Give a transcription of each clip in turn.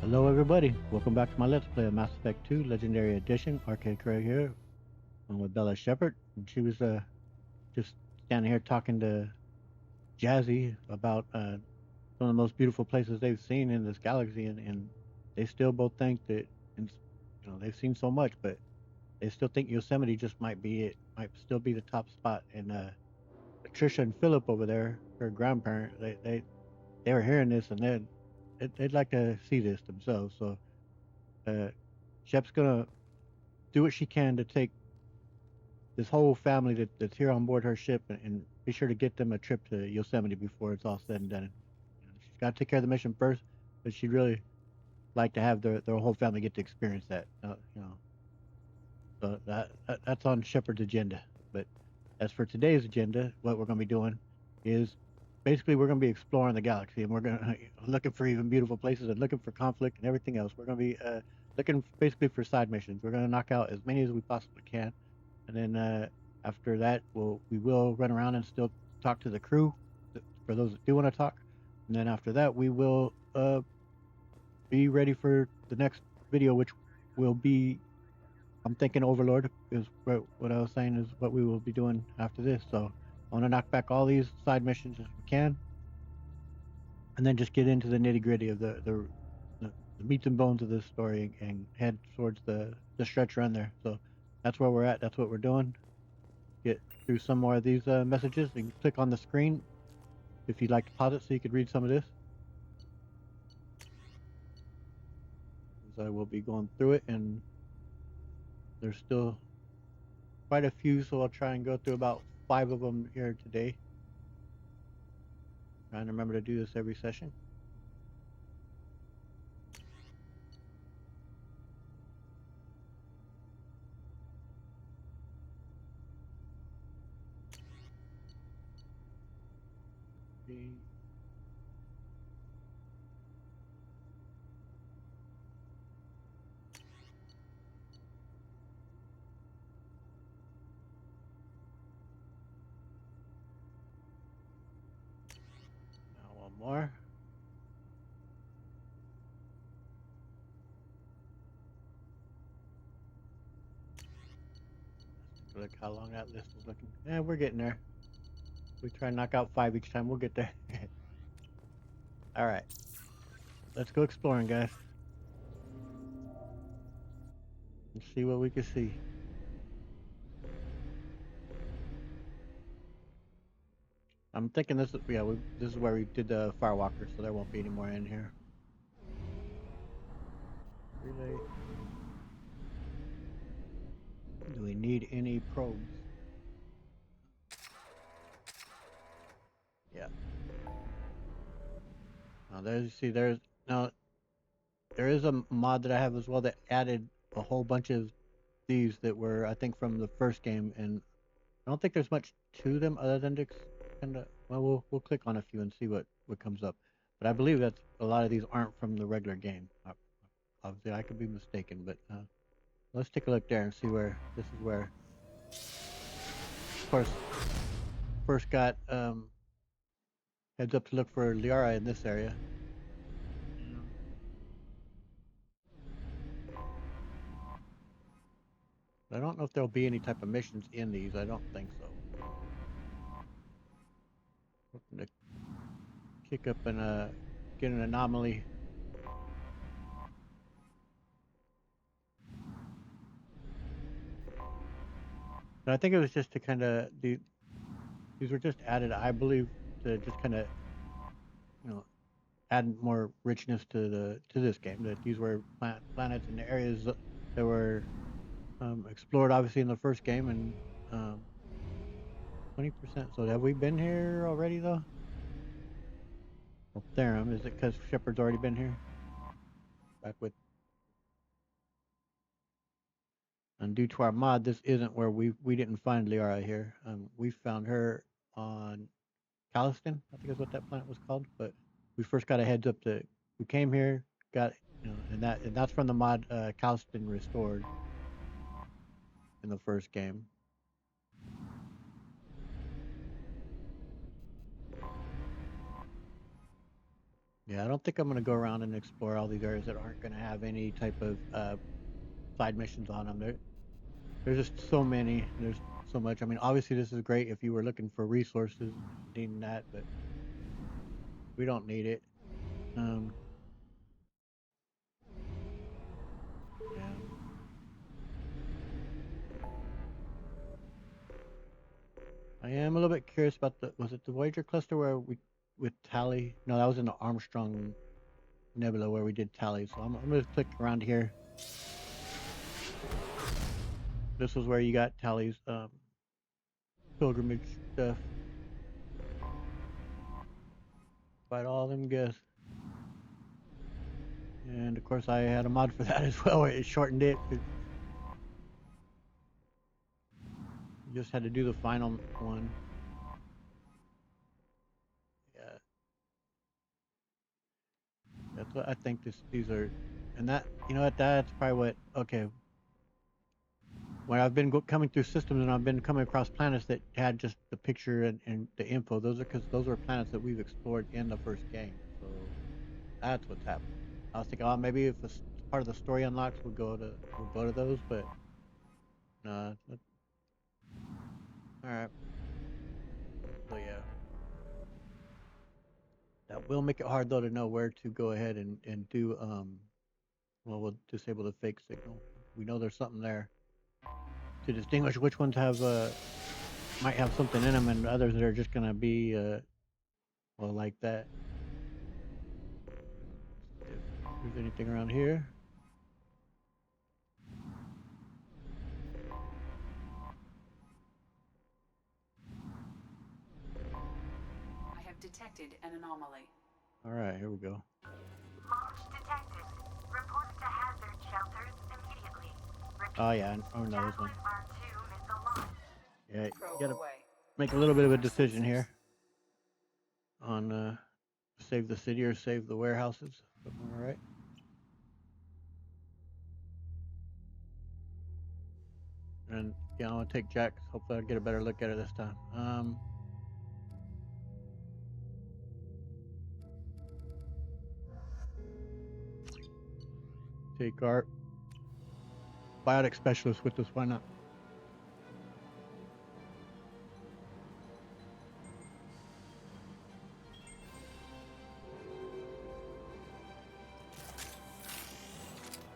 Hello, everybody. Welcome back to my Let's Play of Mass Effect 2 Legendary Edition. Arcade Craig here. I'm with Bella Shepherd. And she was just standing here talking to Jazzy about some of the most beautiful places they've seen in this galaxy, and they still both think that, and they've seen so much, but they still think Yosemite just might be it, might still be the top spot. And Patricia and Philip over there, her grandparent, they were hearing this, and they'd like to see this themselves. So. Uh, Shep's gonna do what she can to take this whole family that's here on board her ship and be sure to get them a trip to Yosemite before it's all said and done. She's got to take care of the mission first, but she'd really like to have their whole family get to experience that. So that's on Shepard's agenda. But as for today's agenda, what we're going to be doing is basically we're going to be exploring the galaxy, and we're going to looking for even beautiful places and looking for conflict and everything else. We're going to be looking basically for side missions. We're going to knock out as many as we possibly can, and then after that, we will run around and still talk to the crew for those that do want to talk, and then after that, we will be ready for the next video, which will be, I'm thinking, Overlord is what I was saying is what we will be doing after this. So I want to knock back all these side missions as we can, and then just get into the nitty gritty of the meats and bones of this story and head towards the stretch run there. So that's where we're at. That's what we're doing. Get through some more of these messages. You can click on the screen if you'd like to pause it so you could read some of this. As I will be going through it, and there's still quite a few, so I'll try and go through about 5 of them here today. Trying to remember to do this every session. Now one more. Look how long that list is looking. Yeah, we're getting there. We try and knock out 5 each time. We'll get there. All right. Let's go exploring, guys. And see what we can see. I'm thinking this is, yeah, this is where we did the Firewalker, so there won't be any more in here. Relay. Do we need any probes? Yeah. Now there is a mod that I have as well that added a whole bunch of these that were, I think, from the first game, and I don't think there's much to them other than to kind of, well, we'll click on a few and see what comes up. But I believe that a lot of these aren't from the regular game. Obviously, I could be mistaken, but let's take a look there and see where this is where, of course, first got heads up to look for Liara in this area. I don't know if there'll be any type of missions in these. I don't think so. Hoping to kick up and get an anomaly. But I think it was just to kind of these were just added, I believe, to just kind of add more richness to this game. That these were planets and areas that were explored obviously in the first game, and 20%. So have we been here already though? Well, Therum, is it because Shepard's already been here? Back with. And due to our mod, this isn't where we didn't find Liara here. We found her on Caliston, I think is what that planet was called. But we first got a heads up that we came here, got and that's from the mod Caliston Restored in the first game. Yeah, I don't think I'm gonna go around and explore all these areas that aren't gonna have any type of side missions on them. There's just so many. There's so much. I mean, obviously this is great if you were looking for resources and needing that, but we don't need it. Um, yeah. I am a little bit curious about was it the Voyager cluster where we with Tally? No, that was in the Armstrong Nebula where we did Tally. So I'm gonna click around here. This was where you got Tally's pilgrimage stuff. Fight all them guests. And of course I had a mod for that as well where it shortened it. You just had to do the final one. Yeah. That's what I think these are, and that, you know what, that's probably what, okay. When I've been coming through systems and I've been coming across planets that had just the picture and the info, those are because those are planets that we've explored in the first game. So that's what's happening. I was thinking, oh, maybe if part of the story unlocks, we'll go to those, but no. All right. So yeah, that will make it hard though to know where to go ahead and do. Well, we'll disable the fake signal. We know there's something there to distinguish which ones have might have something in them, and others that are just gonna be well, like that. If there's anything around here. I have detected an anomaly. All right, here we go. Launch detected. Report to hazard shelters immediately. Repeat. Oh yeah, I know this one. Javelin R2 missile launch. Yeah, you Probe gotta away. make a little bit of a Our decision sensors. here on save the city or save the warehouses. All right. And yeah, I'm gonna take Jack. Hopefully, I'll get a better look at it this time. Take our biotic specialist with us. Why not?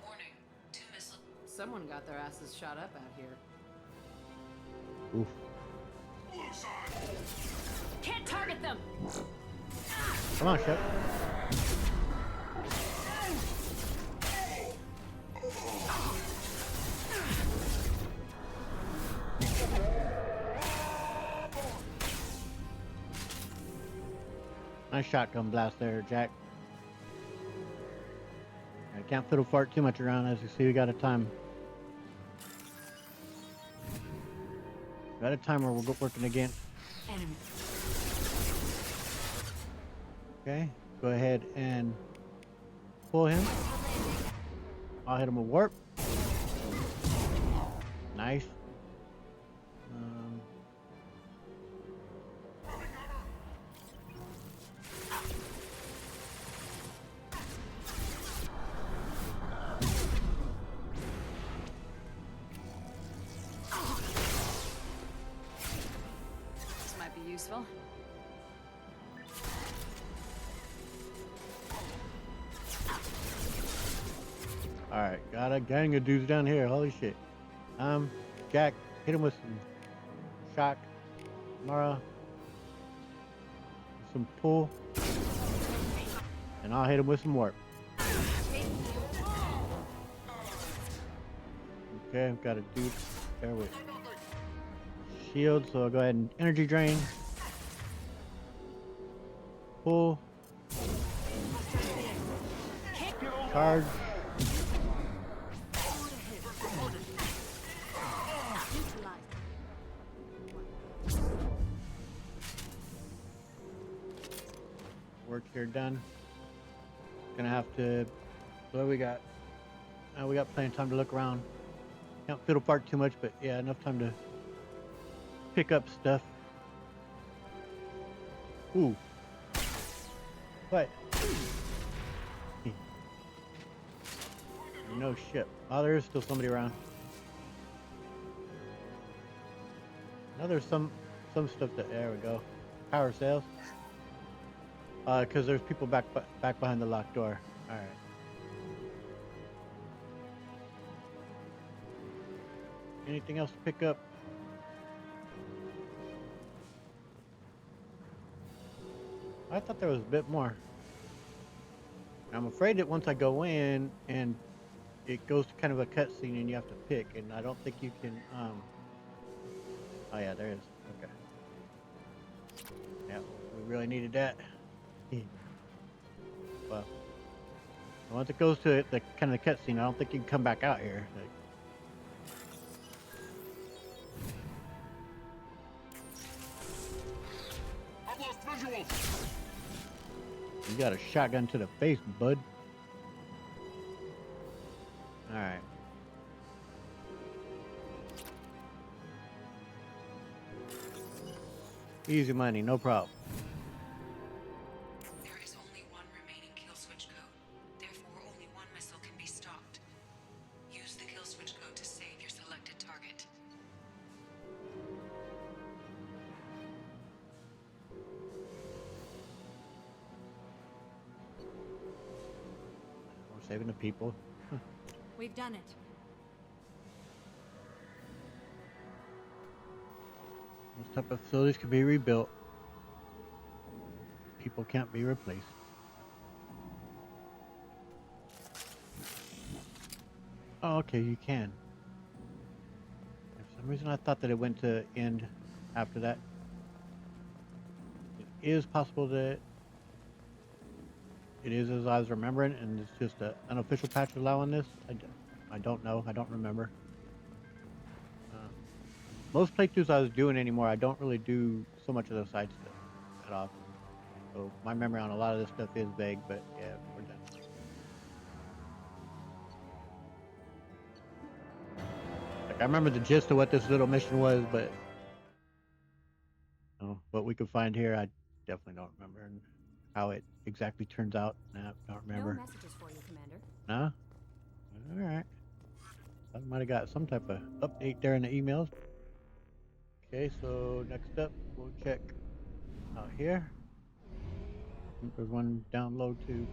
Warning. 2 missiles. Someone got their asses shot up out here. Oof. Can't target them! Come on, Shep. Nice shotgun blast there, Jack. I can't fiddle fart too much around. As you see, we got a time. Got a timer we're working against. Enemy. Okay, go ahead and pull him. I'll hit him with warp. Nice. This might be useful. All right, got a gang of dudes down here. Holy shit. Jack, hit him with some shock. Mara, some pull, and I'll hit him with some warp. Okay, I've got a dude there with shield, so I'll go ahead and energy drain. Pull. Charge. Work here done. Gonna have to. What we got? We got plenty of time to look around. Can't fiddle part too much, but yeah, enough time to pick up stuff. Ooh. What? No shit. Oh, there is still somebody around. Now there's some stuff that, there we go. Power sales. Because there's people back behind the locked door. All right. Anything else to pick up? I thought there was a bit more. I'm afraid that once I go in and it goes to kind of a cutscene and you have to pick, and I don't think you can. Oh yeah, there is. Okay. Yeah, we really needed that. Well, once it goes to the kind of the cutscene, I don't think you can come back out here. Like, I've lost visual. you got a shotgun to the face, bud. All right. Easy money, no problem. There is only one remaining kill switch code. Therefore, only one missile can be stopped. Use the kill switch code to save your selected target. We're saving the people. We've done it. Those type of facilities can be rebuilt. People can't be replaced. Oh, okay, you can. For some reason, I thought that it went to end after that. It is possible that it is as I was remembering, and it's just an unofficial patch allowing this. I don't know. I don't remember. Most playthroughs I was doing anymore, I don't really do so much of the side stuff at all. So my memory on a lot of this stuff is vague, but yeah, we're done. Like I remember the gist of what this little mission was, but what we could find here, I definitely don't remember, and how it exactly turns out. Nah, don't remember. No messages for you, Commander. No? All right. I might have got some type of update there in the emails. Okay, so next up, we'll check out here. There's one down low too.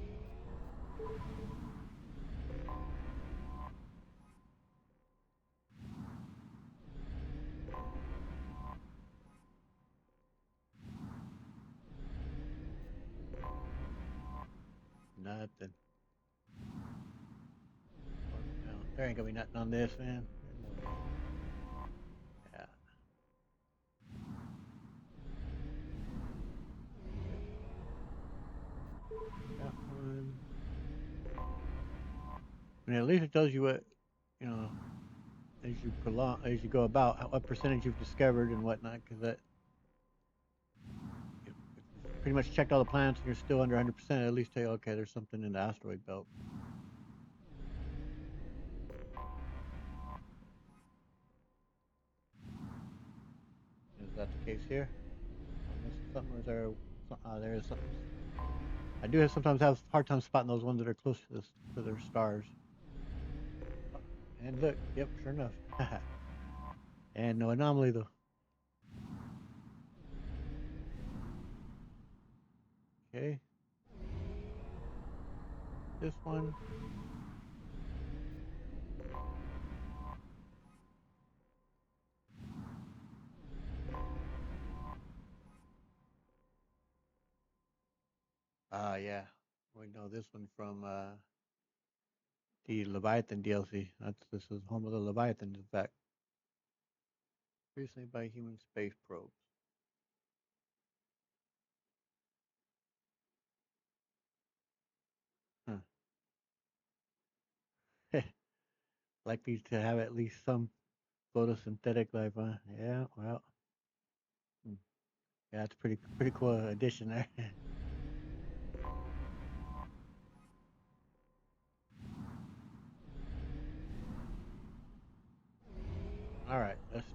Nothing. Well, there ain't gonna be nothing on this, man. Yeah. That one. I mean, at least it tells you what, you know, as you go about, what percentage you've discovered and whatnot, because that, if you've pretty much checked all the planets and you're still under 100%, at least tell you, okay, there's something in the asteroid belt. Is that the case here? Am I missing something, or is there? There is something. I do sometimes have a hard time spotting those ones that are close to their stars. And look, yep, sure enough. And no anomaly though. Okay. This one. Yeah. We know this one from the Leviathan DLC. This is home of the Leviathan, in fact. Recently by human space probes. Huh. Likely to have at least some photosynthetic life, huh? Yeah, well. Hmm. Yeah, it's pretty cool addition there. All right, let's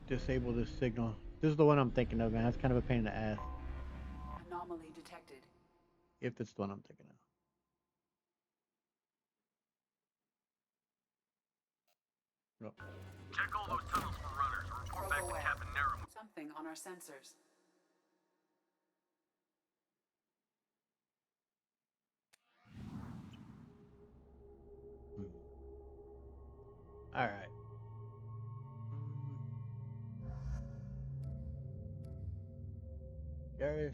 disable this signal. This is the one I'm thinking of, man. That's kind of a pain in the ass. Anomaly Anomaly detected. If it's the one I'm thinking of. No. Check all those tunnels for runners. Report back to Captain Nero. Something on our sensors. All right. Gareth.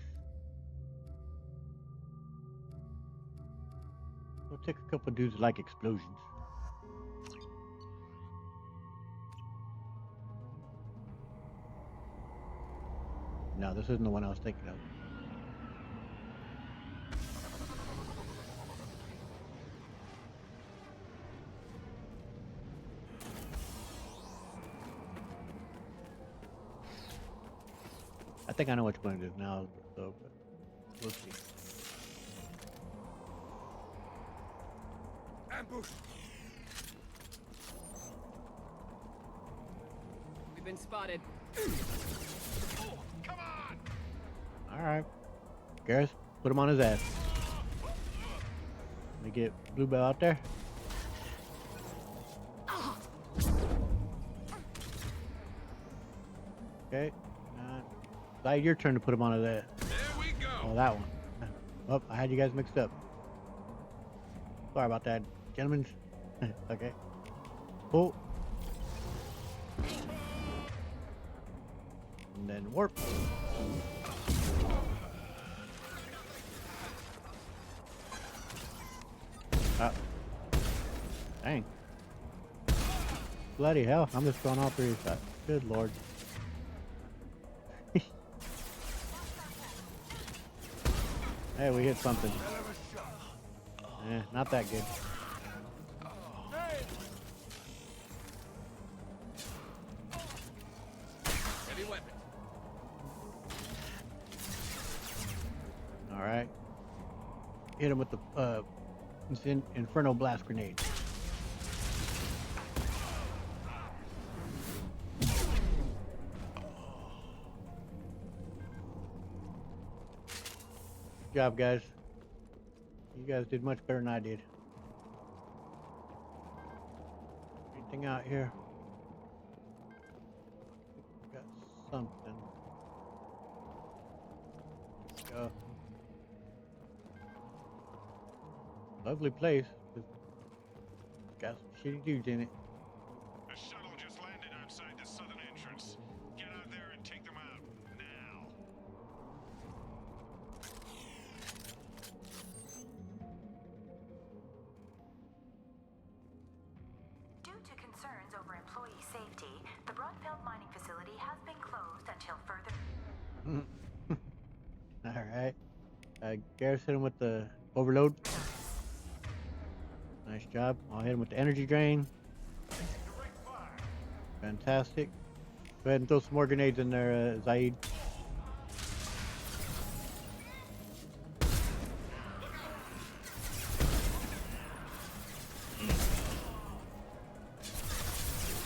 We'll take a couple dudes like explosions. No, this isn't the one I was thinking of. I think I know which one it is now, though, but we'll see. Ambush! We've been spotted. Oh, come on! All right. Gareth, put him on his ass. Let me get Bluebell out there. Okay. It's your turn to put him on his ass. There we go! Oh, that one. Oh, I had you guys mixed up. Sorry about that, gentlemen. Okay. Pull. And then warp. Ah. Dang. Bloody hell, I'm just going all three sides. Good lord. Hey, we hit something. Not that good. Heavy weapon. All right. Hit him with the Inferno Blast Grenade. Good job, guys. You guys did much better than I did. Anything out here? Got something. Go. Lovely place. Just got some shitty dudes in it. A shuttle just landed outside the southern entrance. Get out there and take them out. Now. Due to concerns over employee safety, the Broadfield mining facility has been closed until further. Alright. Gareth hit him with the overload. Nice job. I'll hit him with the energy drain. Fantastic. Go ahead and throw some more grenades in there, Zaid.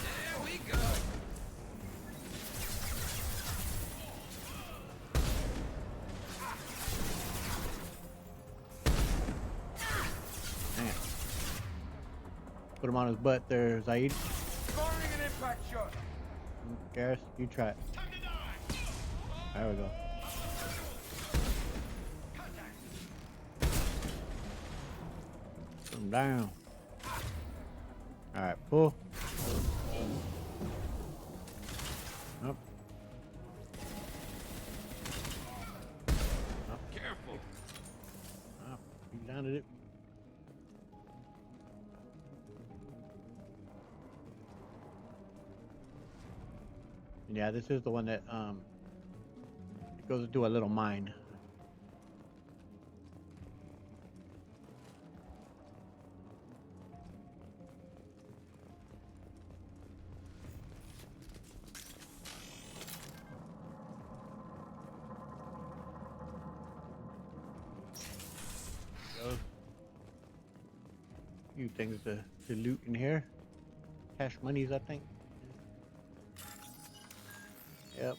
There we go. Dang it. Put him on his butt there, Zaid. Firing an impact shot. Gareth, you try it. Time to die. There we go. Put him down. Alright, pull. Up. Careful. Up. You landed it. Yeah, this is the one that it goes into a little mine. Go. Few things to loot in here. Cash monies, I think. Yep.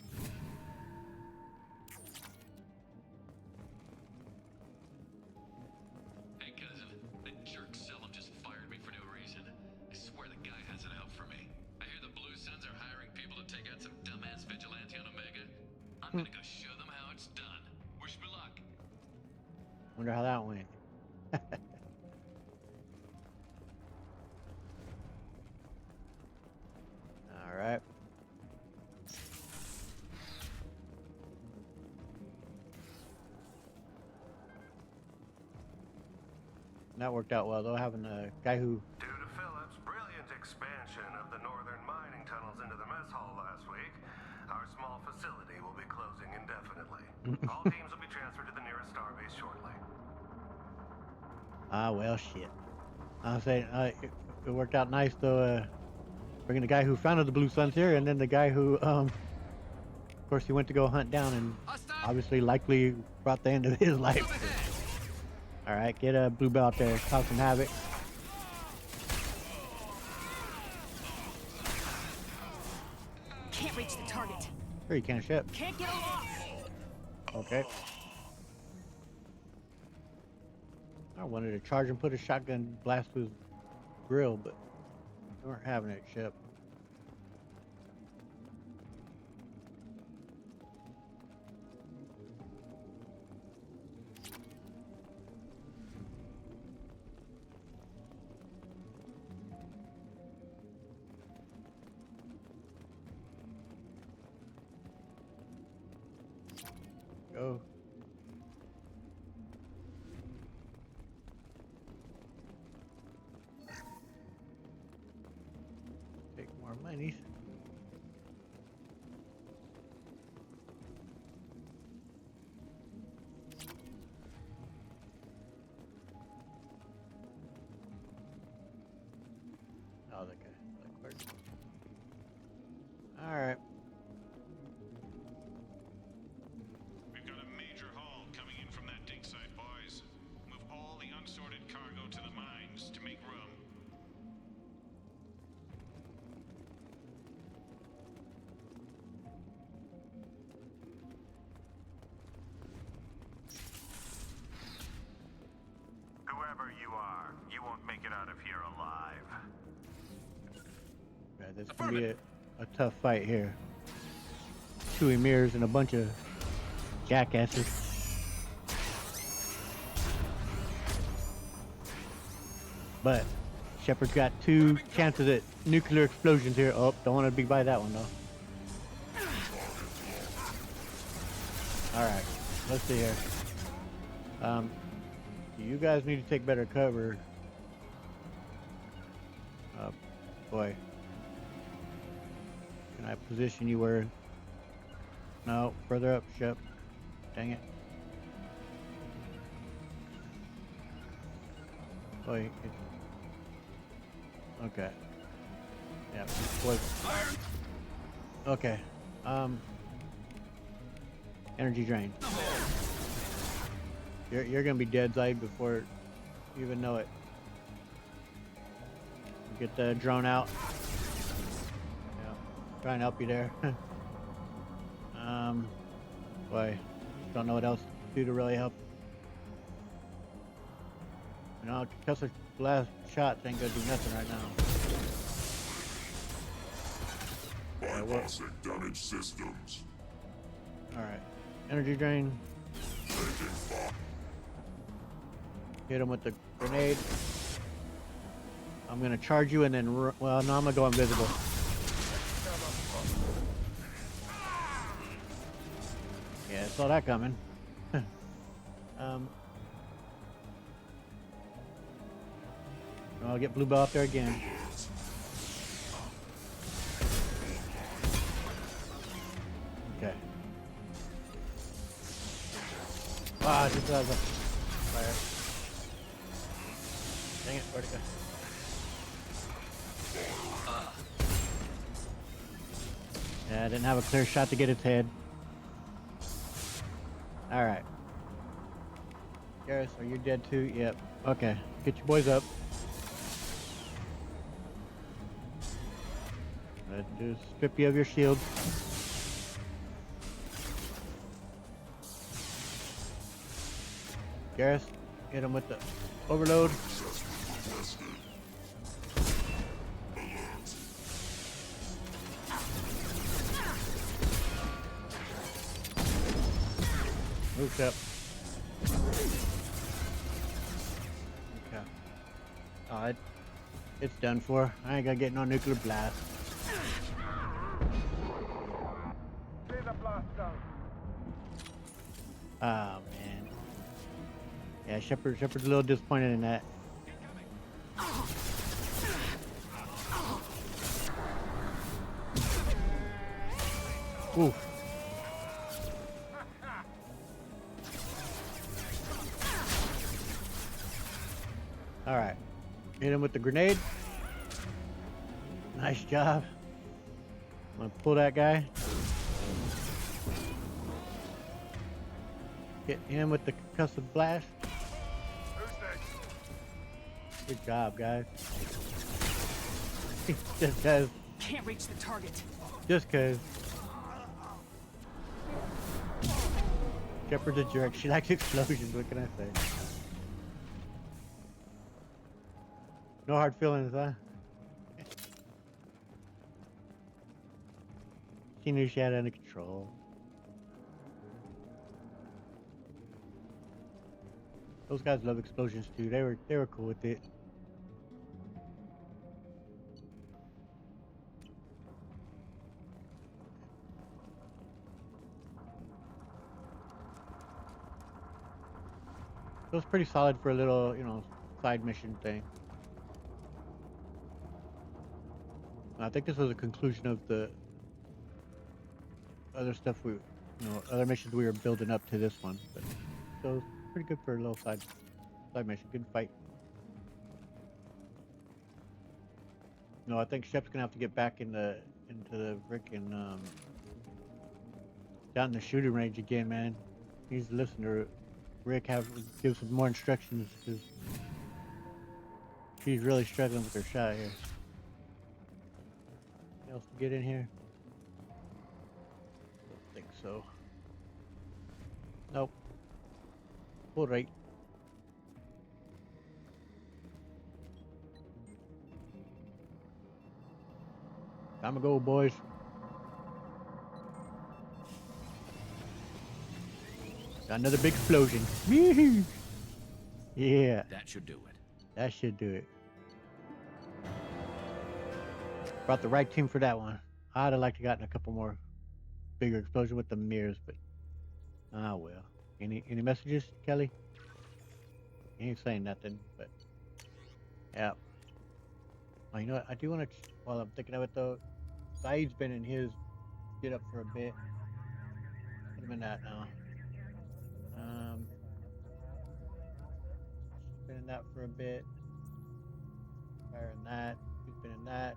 Wonder how that went. All right. That worked out well though, having a guy who Due to Phillips' brilliant expansion of the northern mining tunnels into the mess hall last week, our small facility will be closing indefinitely. All teams will be transferred to the nearest starbase shortly. well shit. I was saying it worked out nice though, bringing the guy who founded the Blue Suns here, and then the guy who of course he went to go hunt down and obviously likely brought the end of his life. All right, get a blue belt there, cause some havoc. Can't reach the target. Sure, you can, ship. Can't get aloft. Okay. I wanted to charge and put a shotgun blast through his grill, but we weren't having it, ship. Go. Take more money. Oh, that guy. That clerk. All right. We've got a major haul coming in from that dig site, boys. Move all the unsorted cargo to the mines to make room. Whoever you are, you won't make it out of here alive. Right, this is gonna be a tough fight here. Two emirs and a bunch of jackasses. But Shepard's got two chances at nuclear explosions here. Oh, don't want to be by that one though. All right, let's see here. You guys need to take better cover. Boy. Can I position you where? No, further up, Shep. Dang it. Boy, okay. Yeah, boy. Okay. Energy drain. You're gonna be dead, Zaid, before you even know it. Get the drone out. Yeah, try and help you there. Boy, don't know what else to do to really help. You know, Kessler's last shots ain't gonna do nothing right now. Bypassing damaged systems. Alright. Energy drain. Taking fire. Hit him with the grenade. I'm gonna charge you and then, well, no, I'm gonna go invisible. Yeah, saw that coming. I'll get blue bell out there again. Okay. Ah, just has a fire. Dang it, where'd it go? Yeah, I didn't have a clear shot to get its head. Alright. Garrus, are you dead too? Yep. Okay. Get your boys up. Let's just strip you of your shields. Garrus, hit him with the overload. Move up. Oh, it's done for. I ain't gonna get no nuclear blast. Oh man. Yeah, Shepard's a little disappointed in that. Ooh. All right. Hit him with the grenade. Nice job. I'm gonna pull that guy. Hit him with the concussive blast. Good job, guys. Just cause. Can't reach the target. Just cause. Shepard's a jerk. She likes explosions. What can I say? No hard feelings, huh? She knew she had it under control. Those guys love explosions too. They were cool with it. It was pretty solid for a little, side mission thing. I think this was a conclusion of the other stuff other missions we were building up to this one. But so it was pretty good for a little side mission. Good fight. No, I think Shep's gonna have to get back into the frickin' down in the shooting range again, man. He needs to listen to Rick, give some more instructions because she's really struggling with her shot here. Anything else to get in here? Don't think so. Nope. All right. Time to go, boys. Got another big explosion. Yeah. That should do it. That should do it. Brought the right team for that one. I'd have liked to gotten a couple more bigger explosions with the mirrors, but well. Any messages, Kelly? He ain't saying nothing, but yeah. Oh, you know what? I do want to. While I'm thinking of it though, Saeed's been in his get up for a bit. Put him in that now. Been in that for a bit. Fire in that. He's been in that.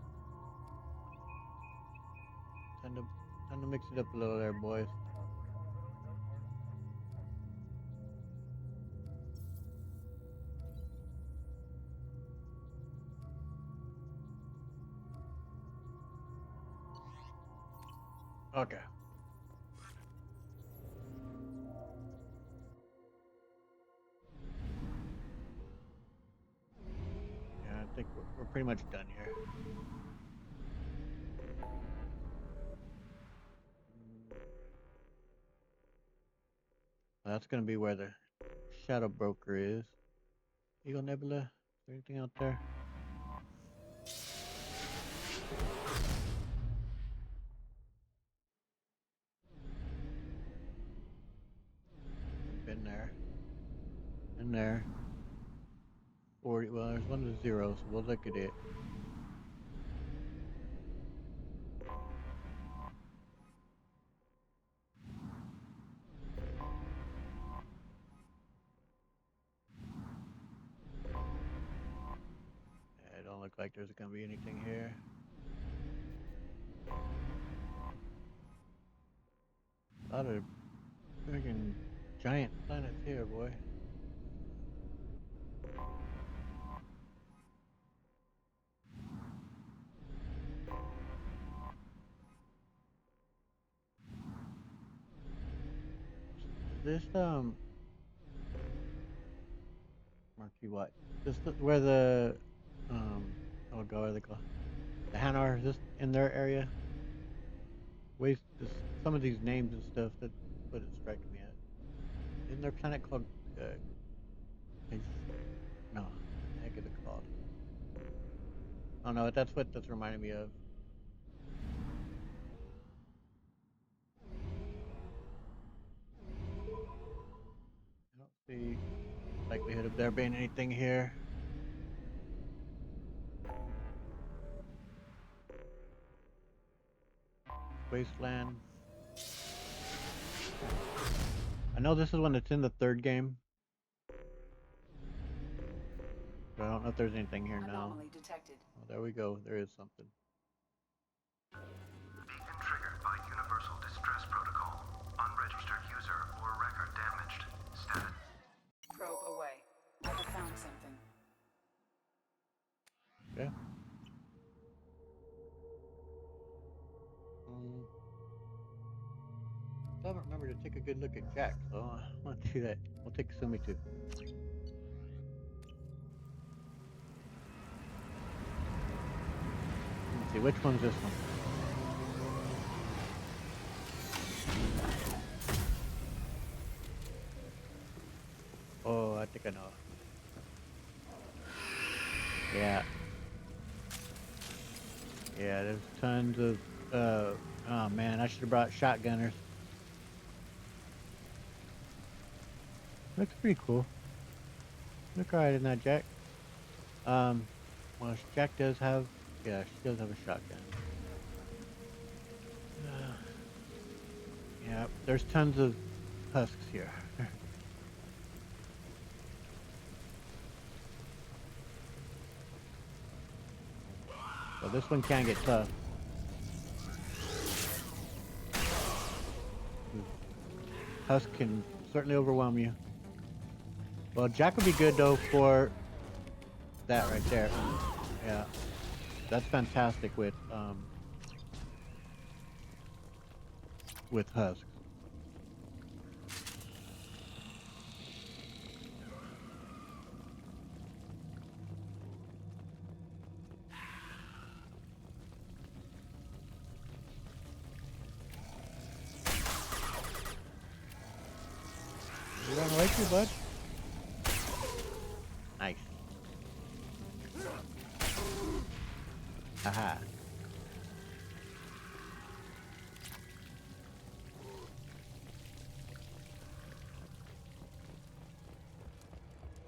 Time to mix it up a little there, boys. Okay. Yeah, I think we're pretty much done here. That's gonna be where the Shadow Broker is. Eagle Nebula? Is there anything out there? Been there. In there. 40. Well, there's one to 0, so we'll look at it. It don't look like there's gonna be anything here. A lot of freaking giant planets here, boy. This Marquee what? Where the oh god, what are they called? The Hanar, is this in their area? Some of these names and stuff, that's what it strikes me as. Isn't there a planet called no, what the heck is it called? don't know. That's what that's reminding me of. I don't see likelihood of there being anything here. Wasteland. I know this is when it's in the third game. But I don't know if there's anything here now. Anomaly detected. Oh, there we go. There is something. Beacon triggered by Universal Distress Protocol. Unregistered user or record damaged. Status. Probe away. I have found something. Yeah. I don't remember to take a good look at Jack, so I want to do that. We'll take Sumi too. Let's see, which one's this one? Oh, I think I know. Yeah. Yeah, there's tons of, oh man, I should have brought shotgunners. Looks pretty cool. Look alright in that, Jack. Well, Jack does have, yeah, she does have a shotgun. Yeah, there's tons of husks here. So this one can get tough. Husk can certainly overwhelm you. Well, Jack would be good though for that right there. Yeah, that's fantastic with Husk. You run away too, bud? Nice. Haha.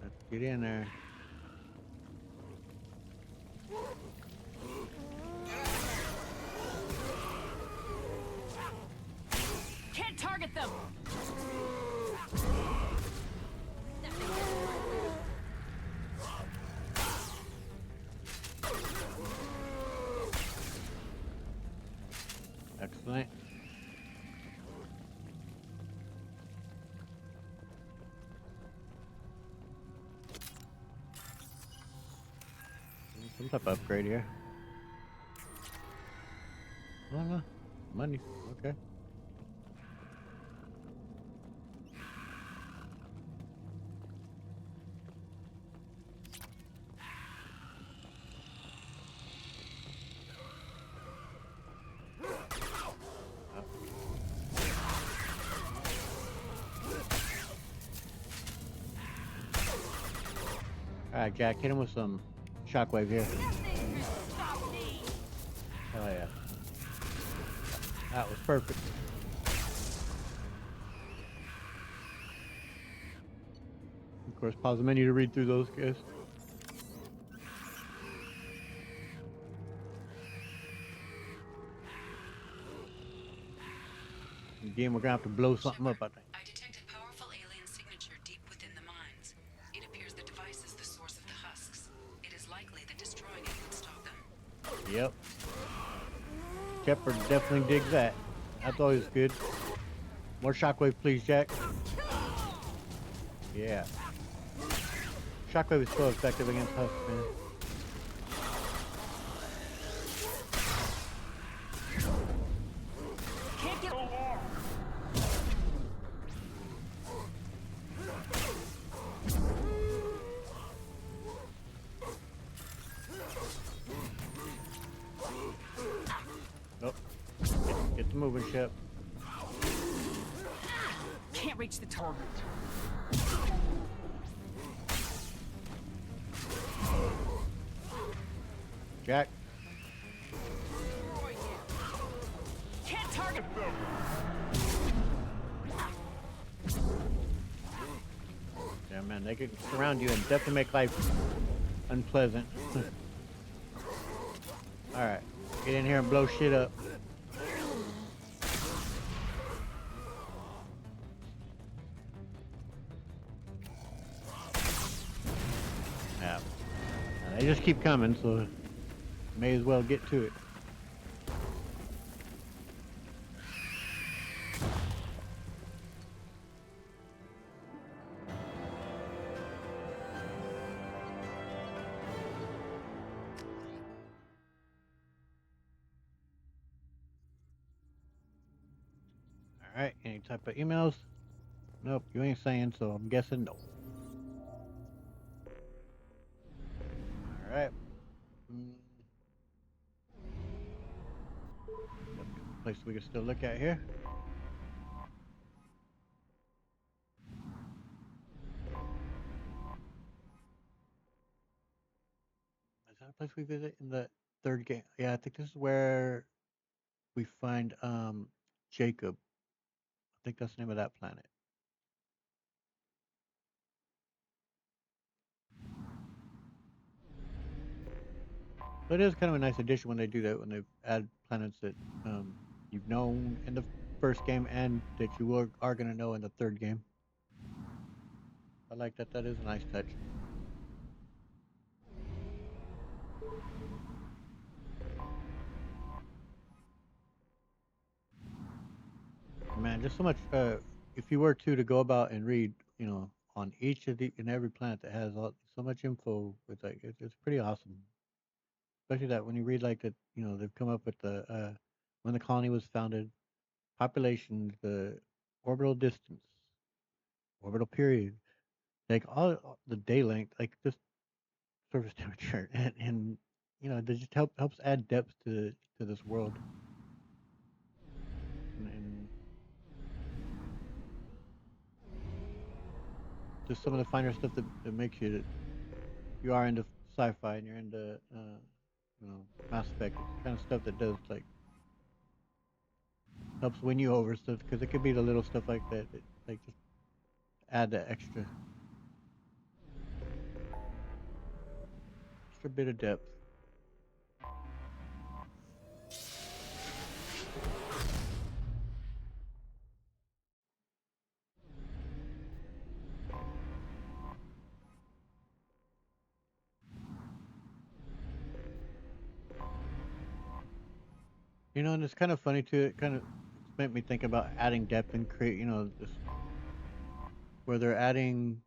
Let's get in there. Can't target them! Excellent. Some type of upgrade here. Oh no, money. Okay. Alright, Jack, hit him with some shockwave here. Hell yeah. That was perfect. Of course, pause the menu to read through those, guys. Again, we're gonna have to blow something up, I think. I detected powerful alien signature deep within the mines. It appears the device is the source of the husks. It is likely that destroying it would stop them. Yep. Shepard definitely digs that. That's always good. More shockwave, please, Jack. Yeah. Shockwave is so effective against husks, man. Can't get... Nope. Get to moving, Shep. Can't reach the target. Jack. Can't target them. Yeah, man, they could surround you and definitely make life unpleasant. All right, get in here and blow shit up. Yeah, they just keep coming, so may as well get to it. All right, any type of emails? Nope, you ain't saying, so I'm guessing no. All right. Place we can still look at here. Is that a place we visit in the third game? Yeah, I think this is where we find Jacob. I think that's the name of that planet. So it is kind of a nice addition when they do that, when they add planets that you've known in the first game and that you are going to know in the third game. I like that. That is a nice touch. Man, just so much. If you were to go about and read, on each of the and every planet that has so much info, with like it's pretty awesome. Especially that when you read like that, they've come up with the when the colony was founded, population, the orbital distance, orbital period, like all the day length, like this surface temperature, and that just helps add depth to this world, and just some of the finer stuff that makes you, you are into sci-fi and you're into Mass Effect. It's the kind of stuff that does like helps win you over stuff, because it could be the little stuff like that like just add that extra bit of depth. And it's kind of funny too. It kind of made me think about adding depth and create, this where they're adding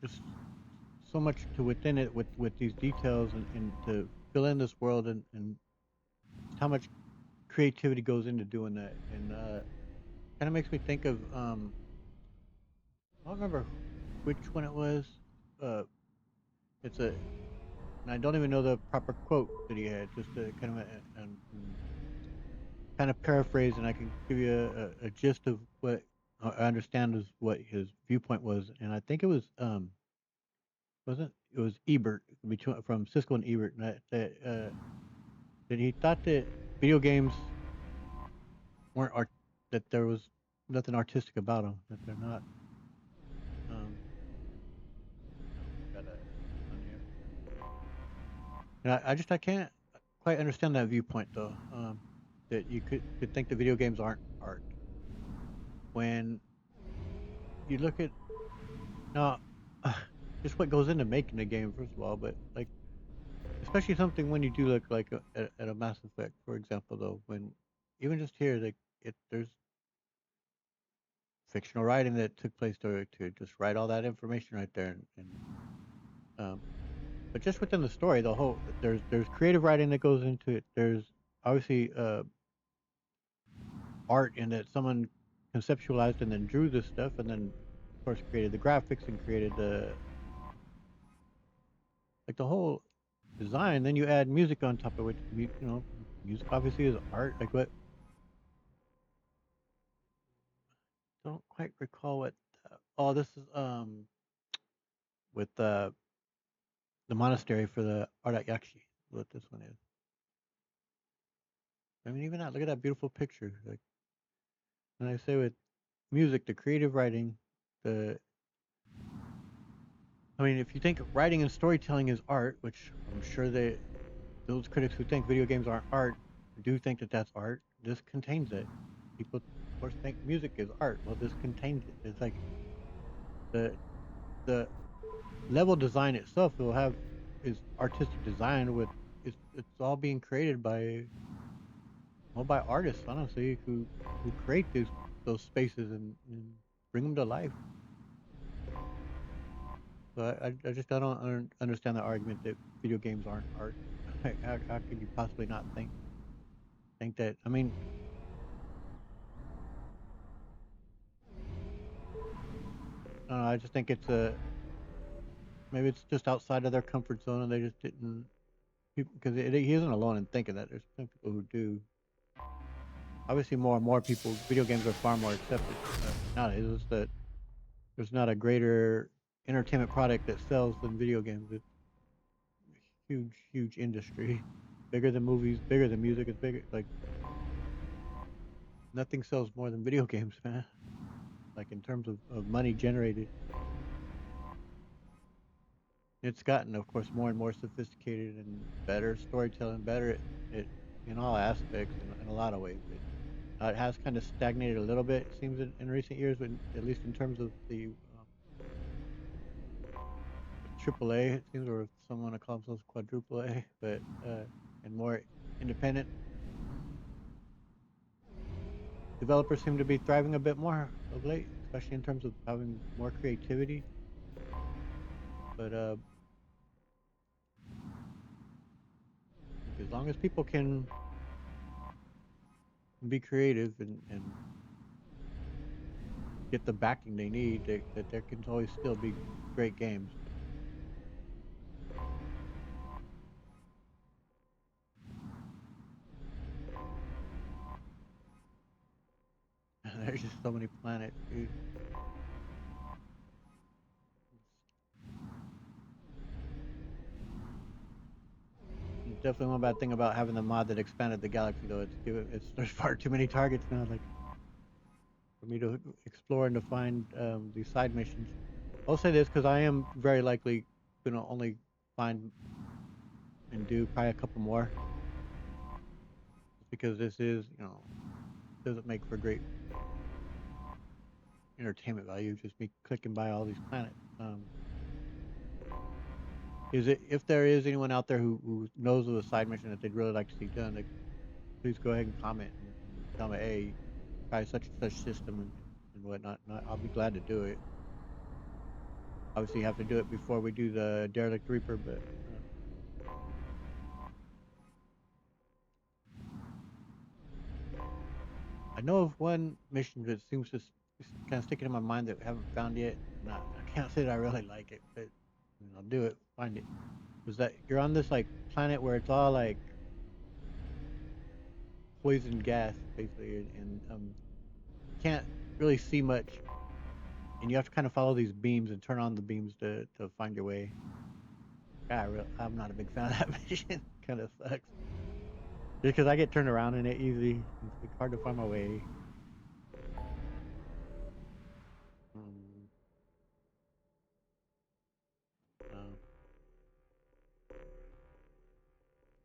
just so much to within it with these details, and to fill in this world, and how much creativity goes into doing that. And kind of makes me think of I don't remember which one it was. Uh, it's a and I don't even know the proper quote that he had. Just a kind of kind of paraphrase, and I can give you a gist of what I understand is what his viewpoint was. And I think it was wasn't it was Ebert, from Cisco and Ebert, and that he thought that video games weren't art, that there was nothing artistic about them, that they're not. Um, got a on here, and I can't quite understand that viewpoint though. That you could think the video games aren't art when you look at now. Just what goes into making a game, first of all, but like especially something when you do look like at a Mass Effect, for example, though, when even just here, like there's fictional writing that took place to just write all that information right there, and but just within the story, the whole there's creative writing that goes into it. There's obviously art in that someone conceptualized and then drew this stuff, and then of course created the graphics and created the whole design. Then you add music on top of it. Music obviously is art. Like what? Don't quite recall what. Oh, this is with the monastery for the Ardat Yakshi. what this one is. I mean, even that. Look at that beautiful picture. Like, and I say with music, the creative writing, the. I mean, if you think writing and storytelling is art, which I'm sure those critics who think video games aren't art do think that that's art. This contains it. People, of course, think music is art. Well, this contains it. It's like the level design itself will have is artistic design with it's all being created by artists, honestly, who create those spaces and bring them to life. So I just don't understand the argument that video games aren't art. How could you possibly not think that? I mean, I don't know, I just think it's maybe it's just outside of their comfort zone and they just didn't, because he isn't alone in thinking that. There's some people who do. Obviously, more and more people, video games are far more accepted nowadays. It's that there's not a greater entertainment product that sells than video games. It's a huge industry, bigger than movies, bigger than music. It's bigger. Like nothing sells more than video games, man. Like in terms of money generated. It's gotten, of course, more and more sophisticated and better storytelling, better at in all aspects, in a lot of ways. It has kind of stagnated a little bit, it seems, in recent years, but at least in terms of the AAA, it seems, or if someone want to call themselves quadruple A, but and more independent. Developers seem to be thriving a bit more of late, especially in terms of having more creativity. But as long as people can be creative and get the backing they need, that there can always still be great games. There's just so many planets, dude. Definitely one bad thing about having the mod that expanded the galaxy, though. There's far too many targets now. Like for me to explore and to find these side missions. I'll say this because I am very likely gonna only find and do probably a couple more, because this is, doesn't make for great entertainment value. Just me clicking by all these planets. If there is anyone out there who knows of a side mission that they'd really like to see done, like, please go ahead and comment and tell me, hey, try such and such system and whatnot. And I'll be glad to do it. Obviously, you have to do it before we do the Derelict Reaper, but I know of one mission that seems to kind of sticking in my mind that we haven't found yet. I can't say that I really like it, but I'll do it, find it. Was that you're on this like planet where it's all like poison gas, basically, and can't really see much, and you have to kind of follow these beams and turn on the beams to find your way. Yeah, I'm not a big fan of that mission. Kind of sucks. Just because I get turned around in it easy. It's like hard to find my way.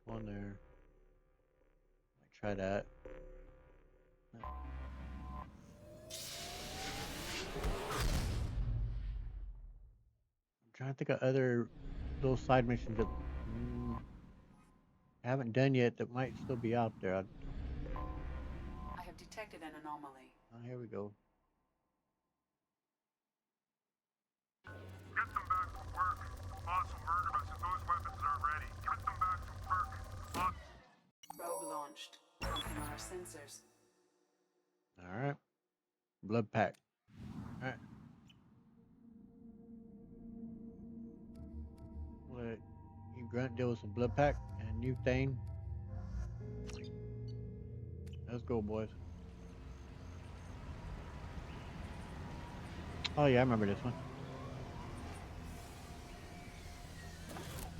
On there. Might try that. I'm trying to think of other little side missions that I haven't done yet that might still be out there. I have detected an anomaly. Oh, here we go. Get them back from work. Boss will murder us if those weapons aren't ready. Get them back from work. Boss. Probe launched. Something on our sensors. Alright. Blood pack. Alright. Let you Grunt deal with some blood pack and you Thane. Let's go, boys. Oh yeah, I remember this one.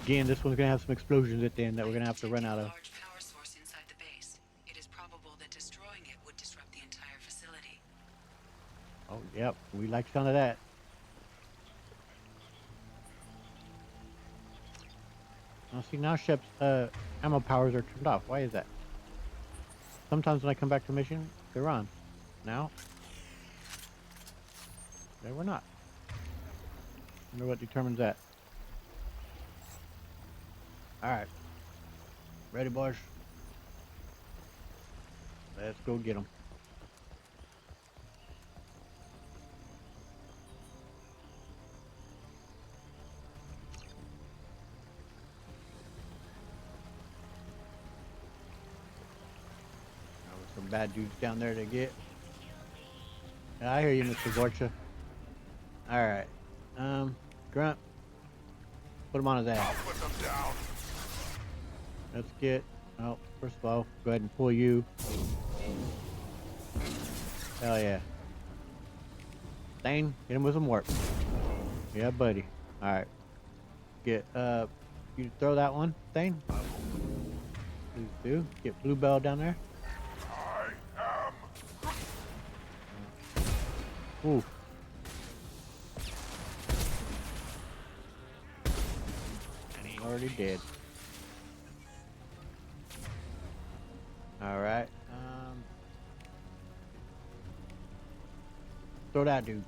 Again, this one's gonna have some explosions at the end that we're gonna have to run out of. Large power source inside the base. It is probable that destroying it would disrupt the entire facility. Oh, yep, we like some of that. Now, see, now Shep's ammo powers are turned off. Why is that? Sometimes when I come back to mission, they're on. Now, they were not. Wonder what determines that. Alright. Ready, boys? Let's go get them. Some bad dudes down there to get. Yeah, I hear you, Mr. Gorcha. Alright. Grunt. Put him on his ass. Put them down. Let's get... Oh, first of all, go ahead and pull you. Hell yeah. Thane, hit him with some warp. Yeah, buddy. Alright. Get, you throw that one, Thane? Please do. Get Bluebell down there. I am. Ooh. Already dead. Alright. Throw that dude.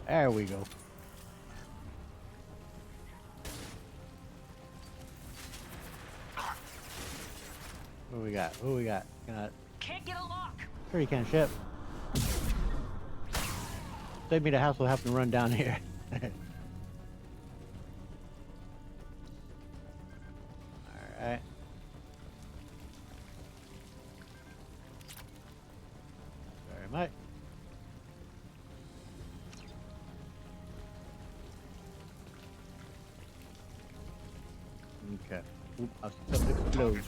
There we go. What we got? What we got? Can't get a lock. Sure you can, Shep. Save me the hassle of having to run down here. Alright. Very much. Okay. Oop, I see something explode.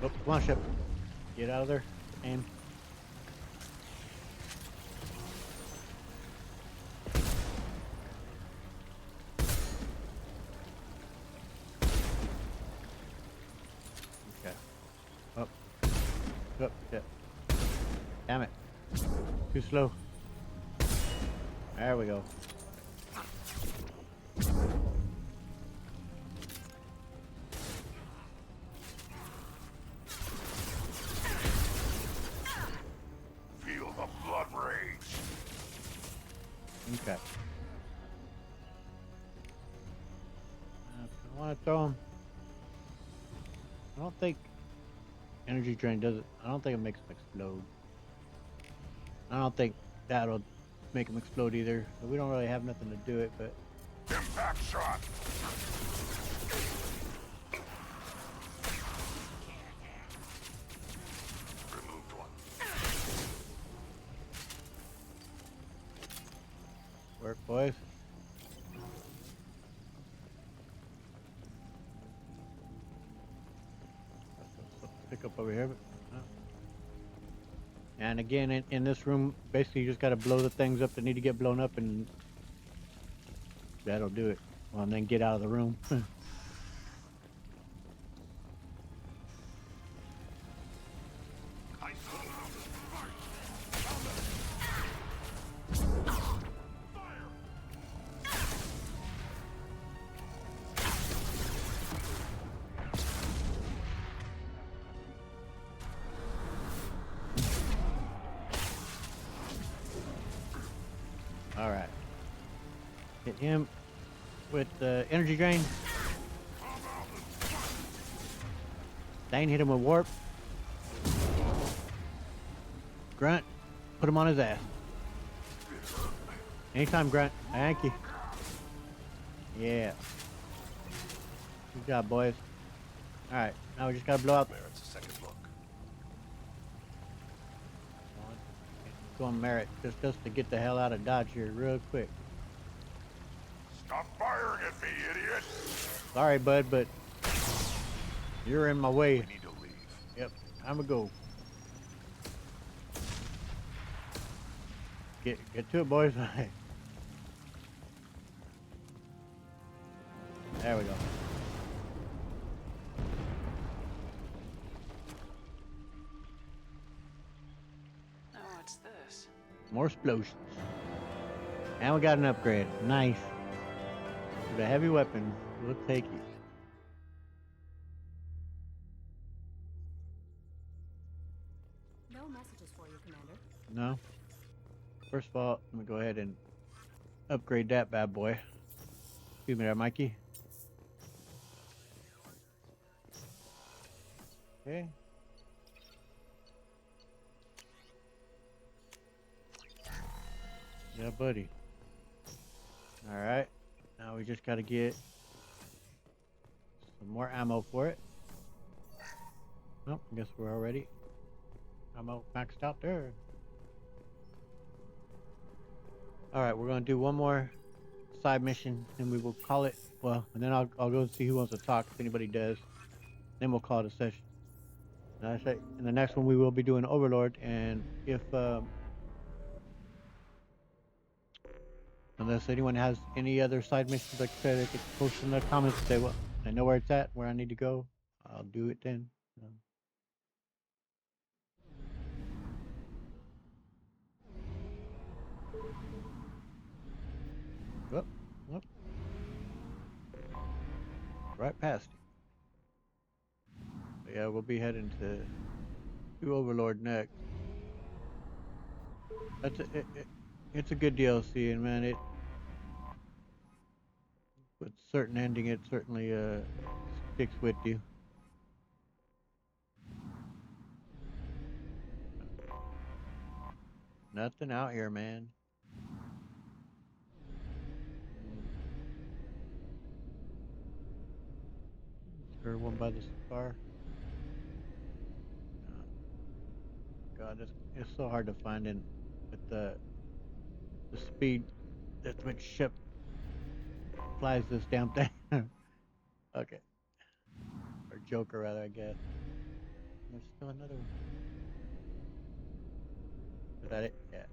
Oh, come on, Shep. Get out of there. Aim. Okay. Up. Up. Shep. Damn it. Too slow. There we go. Feel the blood rage. Okay. I want to throw him. I don't think energy drain does it. I don't think it makes him explode. I don't think that'll make him explode either. We don't really have nothing to do it, but Impact shot. Removed one. work, boys. Pick up over here, but no. And again, in this room, basically you just got to blow the things up that need to get blown up, and that'll do it. Well, and then get out of the room. All right. Hit him with the energy drain. Dane, hit him with warp. Grunt, put him on his ass. Anytime, Grunt. Thank you. Yeah. Good job, boys. All right, now we just gotta blow out. Merits a second look. Go on Merit, just to get the hell out of Dodge here real quick. Stop firing at me, idiot! Sorry, bud, but You're in my way. We need to leave. Yep, time to go. Get to it, boys. There we go. Oh, what's this? More explosions. And we got an upgrade. Nice. With a heavy weapon, we'll take it. No messages for you, Commander. No? First of all, let me go ahead and upgrade that bad boy. Excuse me there, Mikey. Okay. Yeah, buddy. Alright. Now we just gotta get some more ammo for it. Nope, I guess we're already ammo maxed out there. Alright, we're gonna do one more side mission and we will call it, well, and then I'll go and see who wants to talk, if anybody does. Then we'll call it a session. And I say, in the next one we will be doing Overlord, and if unless anyone has any other side missions, like I said, they could post in the comments and say, well, I know where it's at, where I need to go. I'll do it then. Whoop, whoop. Right past it. But yeah, we'll be heading to Overlord next. That's it's a good DLC, and man, it with certain ending, it certainly sticks with you. Nothing out here, man. Or one by the car. God, it's so hard to find in with the speed at which ship flies this damn thing. Okay. Or Joker rather, I guess. There's still another one. Is that it? Yeah.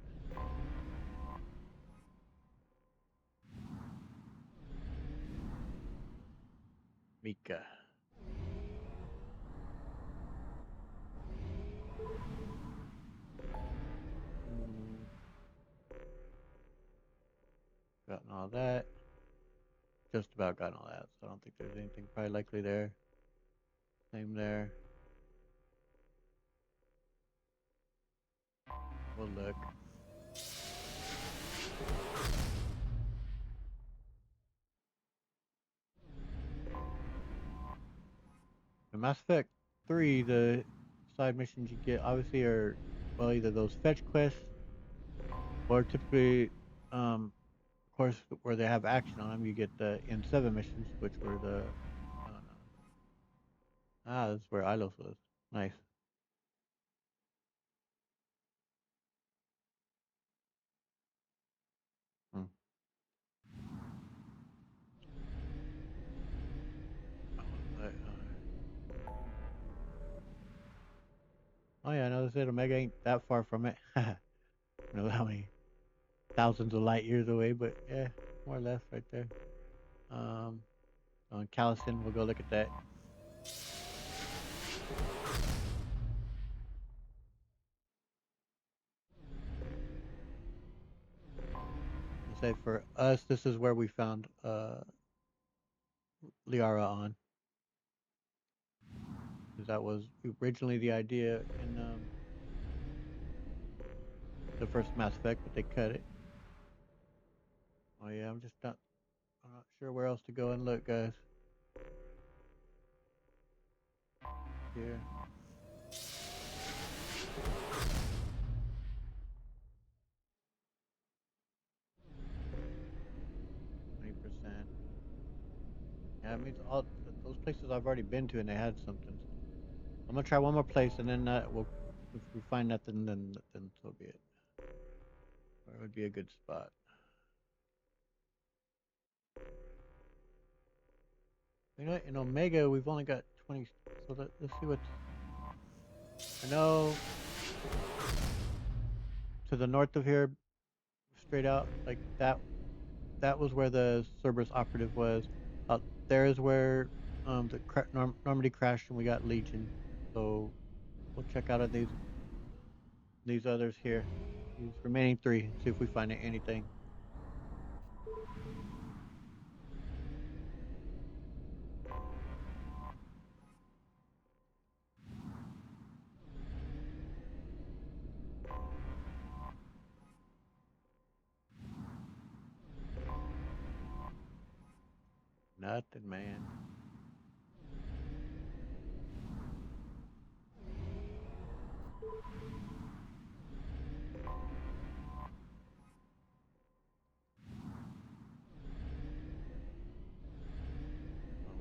Mika. Gotten all that. Just about gotten all that, so I don't think there's anything probably likely there. Same there. We'll look. In Mass Effect 3, the side missions you get obviously are, well, either those fetch quests or typically, of course, where they have action on them, you get the N7 missions, which were the, I don't know. Ah, this is where Ilos was. Nice. Hmm. Oh yeah, I know they said Omega ain't that far from it. I don't know how many thousands of light years away, but yeah, more or less right there. On Callison, we'll go look at that. I'll say for us, this is where we found Liara on. Because that was originally the idea in the first Mass Effect, but they cut it. Oh yeah, I'm not sure where else to go and look, guys. Here. Yeah, it means all those places I've already been to and they had something. I'm gonna try one more place and then we'll, if we find nothing, then so be it. Or it would be a good spot. You know, in Omega we've only got 20. So let's see what. I know to the north of here, straight out like that. That was where the Cerberus operative was. Out there is where the Normandy crashed and we got Legion. So we'll check out of these others here. These remaining 3. See if we find anything. Nothing, man.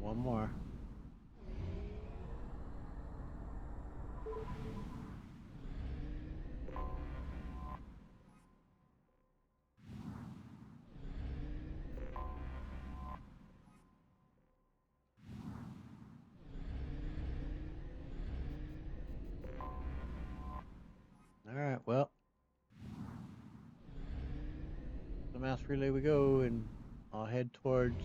One more. All right, well, the mass relay we go, and I'll head towards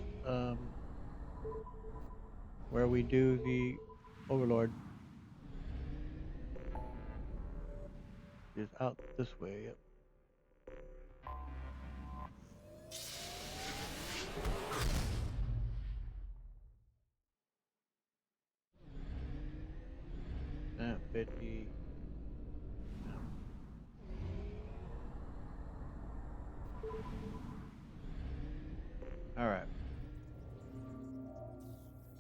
where we do the Overlord. Is out this way. Yep. Ah, 50. All right.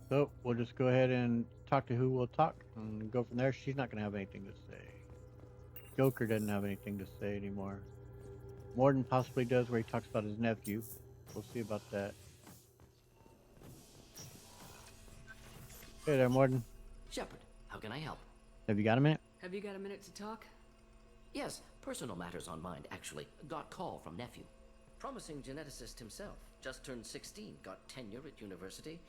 So we'll just go ahead and talk to who we'll talk and go from there. She's not going to have anything to say. Joker doesn't have anything to say anymore. Morden possibly does, where he talks about his nephew. We'll see about that. Hey there, Morden. Shepard, how can I help? Have you got a minute? Have you got a minute to talk? Yes, personal matters on mind, actually. Got call from nephew. Promising geneticist himself. Just turned 16, got tenure at university.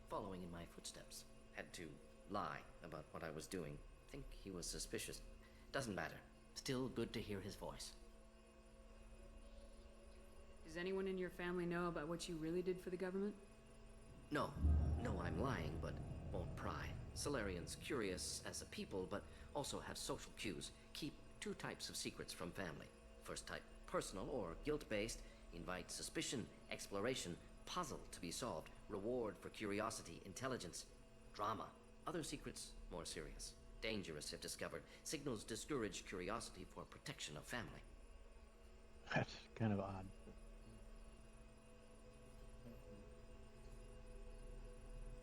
Following in my footsteps. Had to lie about what I was doing. Think he was suspicious. Doesn't matter. Still good to hear his voice. Does anyone in your family know about what you really did for the government? No. No, I'm lying, but won't pry. Solarians curious as a people, but also have social cues. Keep 2 types of secrets from family. First type, personal or guilt-based. Invite suspicion, exploration, puzzle to be solved. Reward for curiosity, intelligence, drama. Other secrets, more serious. Dangerous if discovered. Signals discourage curiosity for protection of family. That's kind of odd.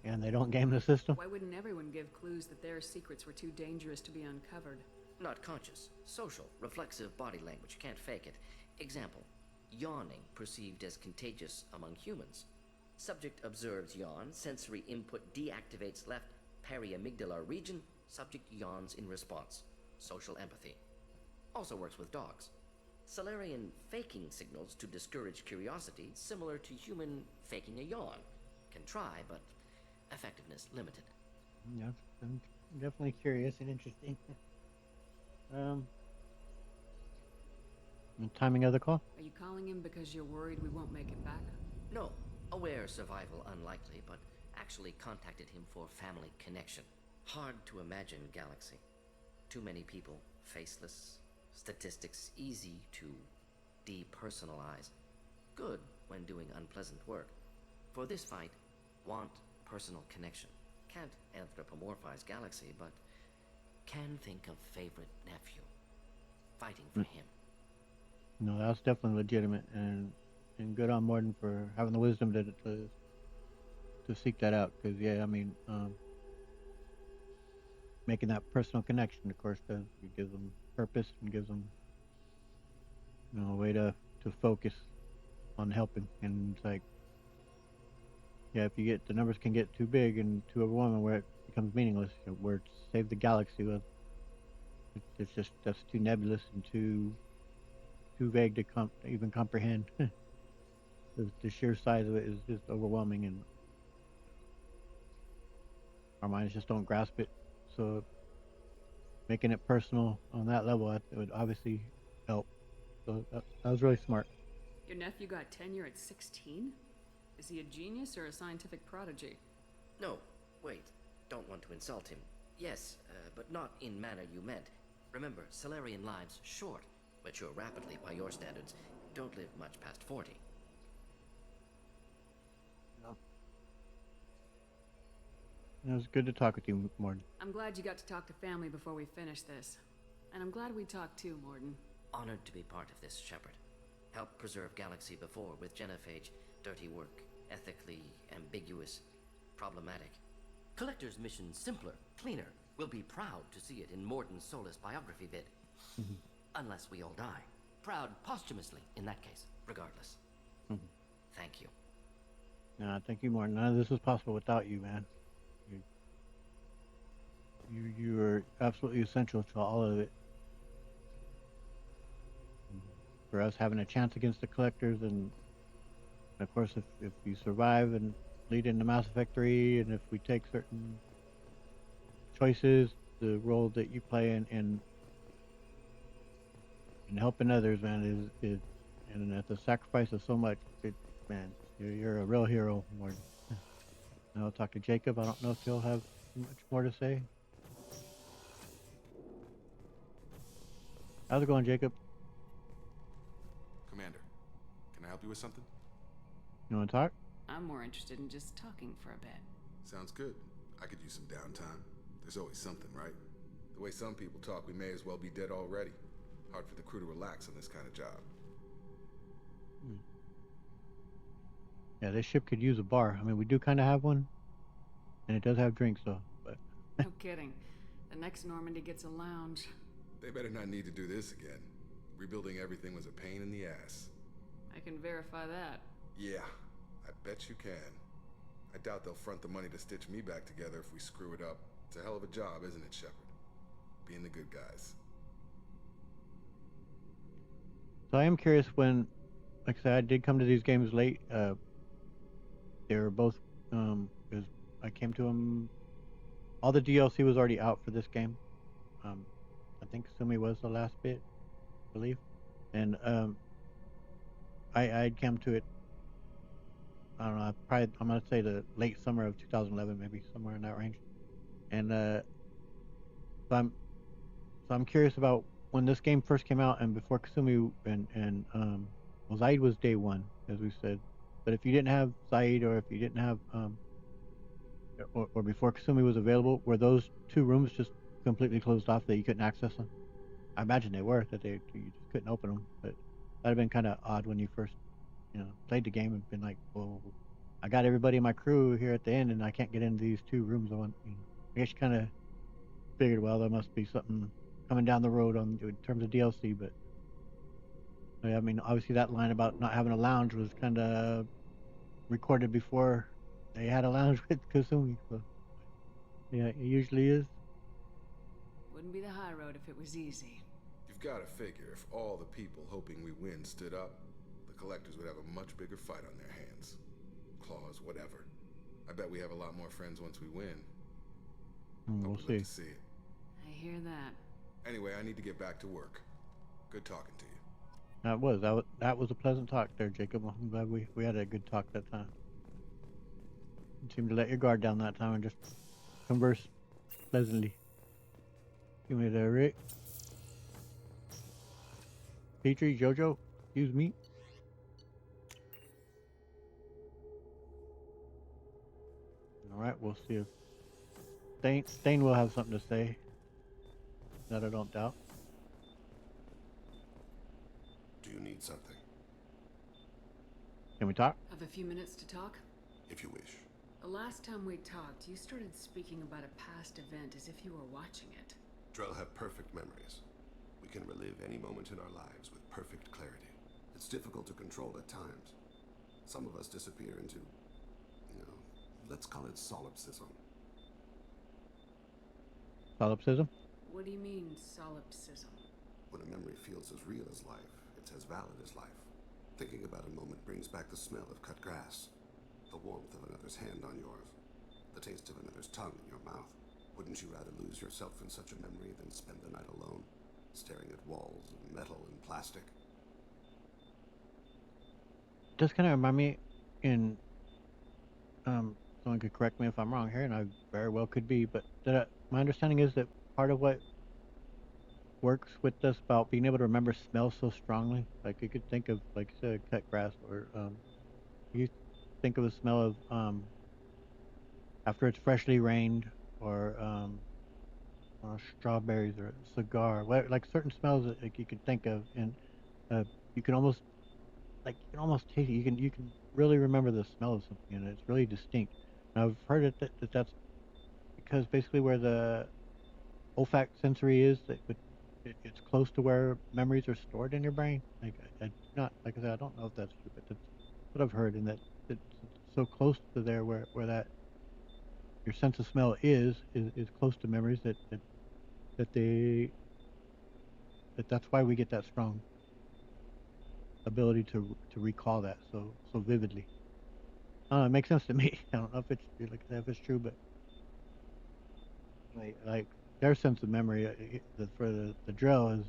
And they don't game the system? Why wouldn't everyone give clues that their secrets were too dangerous to be uncovered? Not conscious. Social, reflexive body language. Can't fake it. Example. Yawning perceived as contagious among humans. Subject observes yawn. Sensory input deactivates left periamygdala region. Subject yawns in response. Social empathy. Also works with dogs. Solarian faking signals to discourage curiosity, similar to human faking a yawn. Can try, but effectiveness limited. Yeah, I'm definitely curious and interesting. The timing of the call? Are you calling him because you're worried we won't make it back? No. Aware survival unlikely, but actually contacted him for family connection. Hard to imagine galaxy. Too many people, faceless. Statistics easy to depersonalize. Good when doing unpleasant work. For this fight, want personal connection. Can't anthropomorphize galaxy, but can think of favorite nephew. Fighting for him. No, that's definitely legitimate, and good on Morden for having the wisdom to seek that out. Because yeah, I mean, making that personal connection, of course, does it gives them purpose and gives them, you know, a way to focus on helping. And it's like, yeah, if you get the numbers can get too big and too overwhelming, where it becomes meaningless. You know, where to save the galaxy, well, it's just that's too nebulous and too vague to even comprehend. The sheer size of it is just overwhelming, and our minds just don't grasp it. So making it personal on that level, it would obviously help. So that was really smart. Your nephew got tenure at 16? Is he a genius or a scientific prodigy? No, wait. Don't want to insult him. Yes, but not in manner you meant. Remember, Solarian lives short, mature rapidly by your standards, don't live much past 40. It was good to talk with you, Morden. I'm glad you got to talk to family before we finish this. And I'm glad we talked too, Morden. Honored to be part of this, Shepard. Helped preserve Galaxy before with Genophage. Dirty work, ethically ambiguous, problematic. Collector's mission simpler, cleaner. We'll be proud to see it in Morden's Solus biography vid. Unless we all die. Proud posthumously, in that case, regardless. Thank you. Nah, thank you, Morden. None of this was possible without you, man. You are absolutely essential to all of it. For us having a chance against the Collectors, and of course, if you survive and lead into Mass Effect 3, and if we take certain choices, the role that you play in helping others, man, is and at the sacrifice of so much, man, you're a real hero, Morden. And I'll talk to Jacob. I don't know if he'll have much more to say. How's it going, Jacob? Commander, can I help you with something? You want to talk? I'm more interested in just talking for a bit. Sounds good. I could use some downtime. There's always something, right? The way some people talk, we may as well be dead already. Hard for the crew to relax on this kind of job. Yeah, this ship could use a bar. I mean, we do kind of have one, and it does have drinks, though. But No kidding. The next Normandy gets a lounge. They better not need to do this again. Rebuilding everything was a pain in the ass. I can verify that. Yeah, I bet you can. I doubt they'll front the money to stitch me back together if we screw it up. It's a hell of a job, isn't it, Shepard? Being the good guys. So I am curious when, like I said, I did come to these games late. They were both, because I came to them, all the DLC was already out for this game. I think Sumi was the last bit, I believe. And I'd come to it, I don't know, probably, I'm going to say the late summer of 2011, maybe somewhere in that range. And so I'm curious about when this game first came out, and before Kasumi and well, Zaid was day one, as we said. But if you didn't have Zaid, or if you didn't have or before Kasumi was available, were those two rooms just completely closed off that you couldn't access them? I imagine they were, that you just couldn't open them. But that'd have been kind of odd when you first, played the game and been like, well, I got everybody in my crew here at the end, and I can't get into these two rooms. I guess you kind of figured, well, there must be something coming down the road in terms of DLC. But I mean, obviously that line about not having a lounge was kind of recorded before they had a lounge with Kasumi. So yeah, it usually is. Wouldn't be the high road if it was easy. You've got to figure if all the people hoping we win stood up, the Collectors would have a much bigger fight on their hands. Claws, whatever. I bet we have a lot more friends once we win. We'll Hope see. to see it. I hear that. Anyway, I need to get back to work. Good talking to you. That was a pleasant talk there, Jacob. I'm glad we had a good talk that time. You seemed to let your guard down that time and just converse pleasantly. Give me that, Rick. Petrie, Jojo, excuse me. Alright, we'll see if Stain will have something to say. That I don't doubt. Do you need something? Can we talk? Have a few minutes to talk? If you wish. The last time we talked, you started speaking about a past event as if you were watching it. Drell have perfect memories. We can relive any moment in our lives with perfect clarity. It's difficult to control at times. Some of us disappear into, let's call it solipsism. Solipsism? What do you mean, solipsism? When a memory feels as real as life, it's as valid as life. Thinking about a moment brings back the smell of cut grass, the warmth of another's hand on yours, the taste of another's tongue in your mouth. Wouldn't you rather lose yourself in such a memory than spend the night alone, staring at walls of metal and plastic? Does kind of remind me in someone could correct me if I'm wrong here, and I very well could be, but my understanding is that part of what works with us about being able to remember smells so strongly, like you could think of, like you said, cut grass, or you think of a smell of after it's freshly rained, or strawberries, or a cigar, like certain smells that like you can think of, and you can almost taste it. You can really remember the smell of something, and it's really distinct. And I've heard that's because basically where the olfact sensory is, it's close to where memories are stored in your brain. Like I not like I said, I don't know if that's true, but that's what I've heard, and that it's so close to there where that your sense of smell is close to memories that they that's why we get that strong ability to recall that so vividly. I don't know, it makes sense to me. I don't know if it's like if it's true, but like their sense of memory for the drill is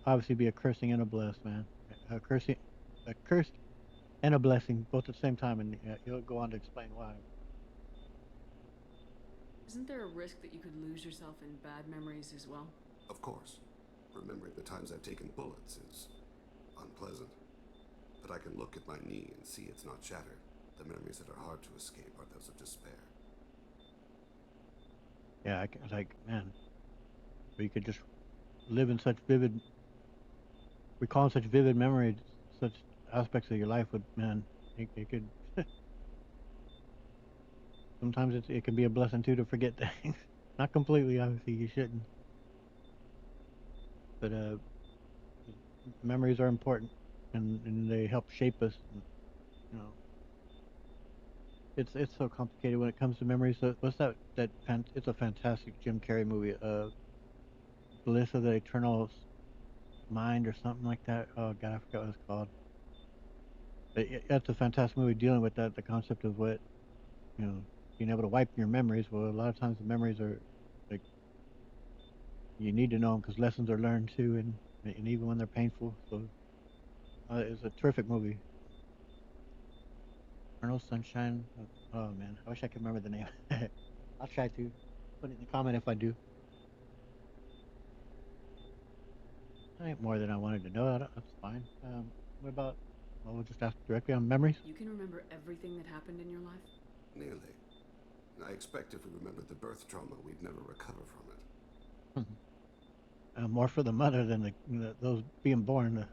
obviously be a cursing and a bless, man. A cursing, a curse and a blessing both at the same time, and he'll go on to explain why. Isn't there a risk that you could lose yourself in bad memories as well? Of course. Remembering the times I've taken bullets is unpleasant. But I can look at my knee and see it's not shattered. The memories that are hard to escape are those of despair. Yeah, I was like, man, we could just live in such vivid, recalling such vivid memories, such aspects of your life would, man, it could, sometimes it can be a blessing too to forget things. Not completely, obviously, you shouldn't. But memories are important, and they help shape us. And, you know, it's so complicated when it comes to memories. So what's it's a fantastic Jim Carrey movie, Bliss of the Eternal Mind or something like that. Oh God, I forgot what it's called. But that's a fantastic movie dealing with that, the concept of what, being able to wipe your memories. Well, a lot of times the memories are like you need to know them because lessons are learned too, and even when they're painful. So it's a terrific movie. Eternal Sunshine. Oh man, I wish I could remember the name. I'll try to put it in the comment if I do. That ain't more than I wanted to know. That's fine. What about? Well, we'll just ask directly on memories. You can remember everything that happened in your life? Nearly. I expect if we remembered the birth trauma, we'd never recover from it. More for the mother than those being born.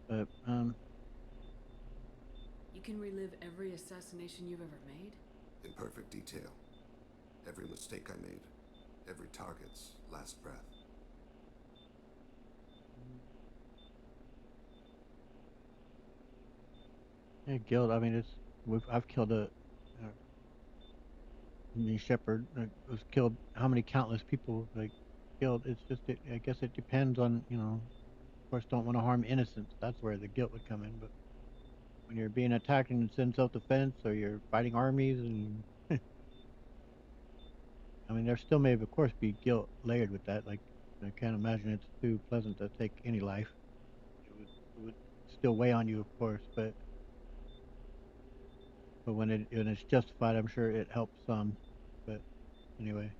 But You can relive every assassination you've ever made? In perfect detail. Every mistake I made. Every target's last breath. Yeah, guilt. I mean, I've killed Shepard was killed. How many countless people like killed? It's just I guess it depends on Of course, don't want to harm innocents. That's where the guilt would come in. But when you're being attacked and it's in self-defense, or you're fighting armies, and I mean, there still may, of course, be guilt layered with that. Like I can't imagine it's too pleasant to take any life. It would still weigh on you, of course, but when it's justified, I'm sure it helps some. But anyway,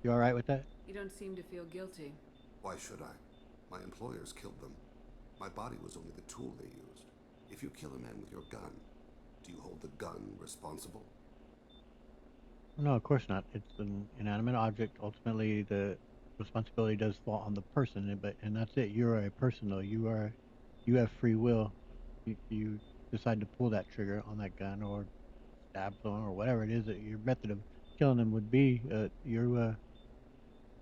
you all right with that? You don't seem to feel guilty. Why should I? My employers killed them. My body was only the tool they used. If you kill a man with your gun, do you hold the gun responsible? No, of course not. It's an inanimate object. Ultimately, the responsibility does fall on the person, and that's it. You're a person, though. You have free will. You decide to pull that trigger on that gun, or stab someone, or whatever it is that your method of killing them would be.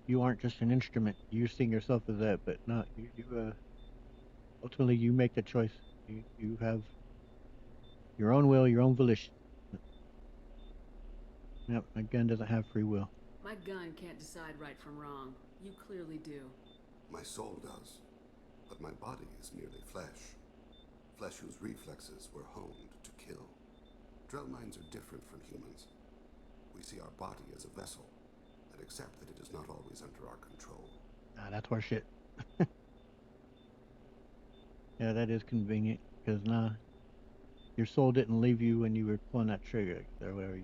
You aren't just an instrument. You're seeing yourself as that, but not you. Ultimately, you make the choice. You have your own will, your own volition. Yep, my gun doesn't have free will. My gun can't decide right from wrong. You clearly do. My soul does, but my body is merely flesh. Flesh whose reflexes were honed to kill. Drell minds are different from humans. We see our body as a vessel, and accept that it is not always under our control. Nah, that's horseshit. Yeah, that is convenient, because your soul didn't leave you when you were pulling that trigger or whatever.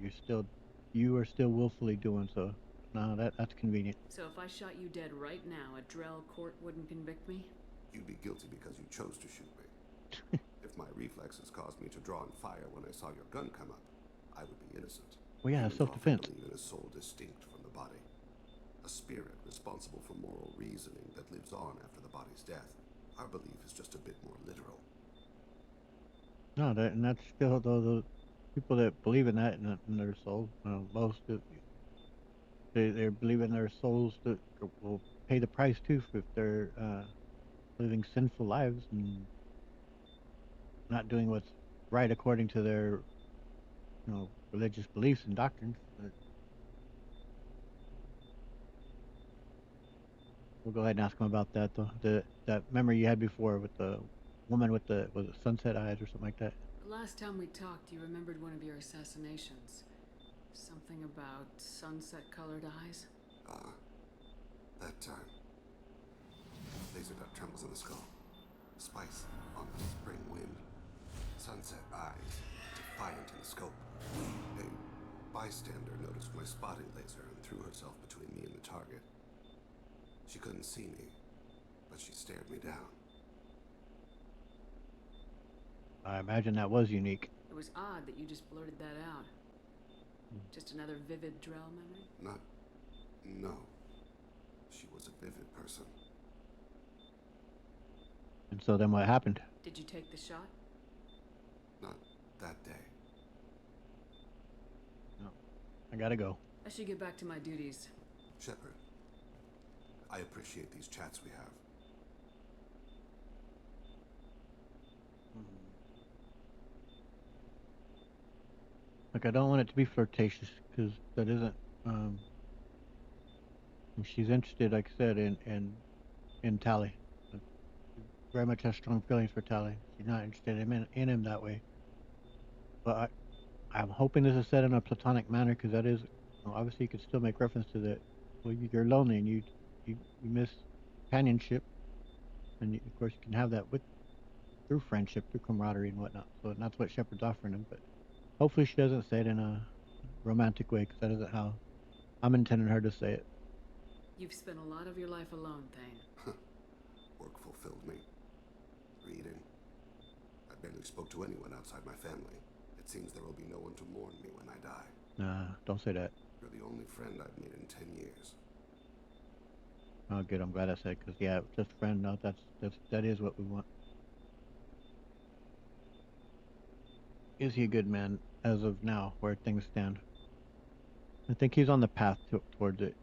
You are still willfully doing so. No, that's convenient. So if I shot you dead right now, a Drell court wouldn't convict me? You'd be guilty because you chose to shoot me. If my reflexes caused me to draw and fire when I saw your gun come up, I would be innocent. Well, yeah, Humans self-defense. often believe in a soul distinct from the body. A spirit responsible for moral reasoning that lives on after the body's death. Our belief is just a bit more literal. No, that's still those people that believe in that in their souls. Most they believe in their souls that will pay the price too if they're living sinful lives and not doing what's right according to their religious beliefs and doctrines. But we'll go ahead and ask him about that though. That memory you had before with the woman with was it sunset eyes or something like that? The last time we talked, you remembered one of your assassinations. Something about sunset-colored eyes? That time. Laser dot trembles in the skull. Spice on the spring wind. Sunset eyes, defiant in the scope. A bystander noticed my spotting laser and threw herself between me and the target. She couldn't see me, but she stared me down. I imagine that was unique. It was odd that you just blurted that out. Just another vivid Drell memory? No. She was a vivid person. And so then what happened? Did you take the shot? Not that day. No. I gotta go. I should get back to my duties. Shepard, I appreciate these chats we have. Like, I don't want it to be flirtatious, because that isn't, she's interested, like I said, in Tally. Very much has strong feelings for Tally. She's not interested in him that way. But I'm hoping this is said in a platonic manner, because that is, obviously you could still make reference to that. Well, you're lonely and you miss companionship, and of course you can have that through friendship, through camaraderie and whatnot. So that's what Shepard's offering him, but hopefully she doesn't say it in a romantic way, because that isn't how I'm intending her to say it. You've spent a lot of your life alone, Thane. Work fulfilled me. Reading. I barely spoke to anyone outside my family. It seems there will be no one to mourn me when I die. Nah, don't say that. You're the only friend I've made in 10 years. Oh, good. I'm glad I said, because yeah, just friend. No, that is what we want. Is he a good man as of now, where things stand? I think he's on the path towards it,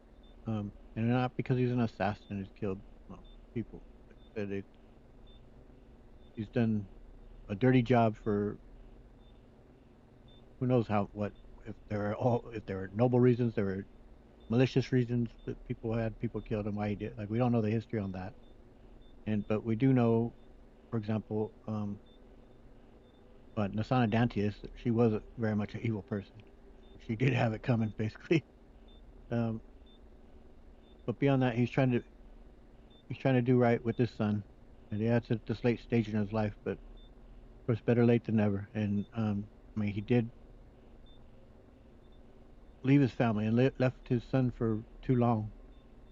and not because he's an assassin who's killed people. But he's done a dirty job for who knows what if there were noble reasons, there were malicious reasons that people killed and why he did. Like, we don't know the history on that, but we do know, for example, but Nasana Dantius, she was very much an evil person. She did have it coming, basically. But beyond that, he's trying to do right with his son, and yeah, it's at this late stage in his life, but of course, better late than never. And I mean, he did leave his family and left his son for too long.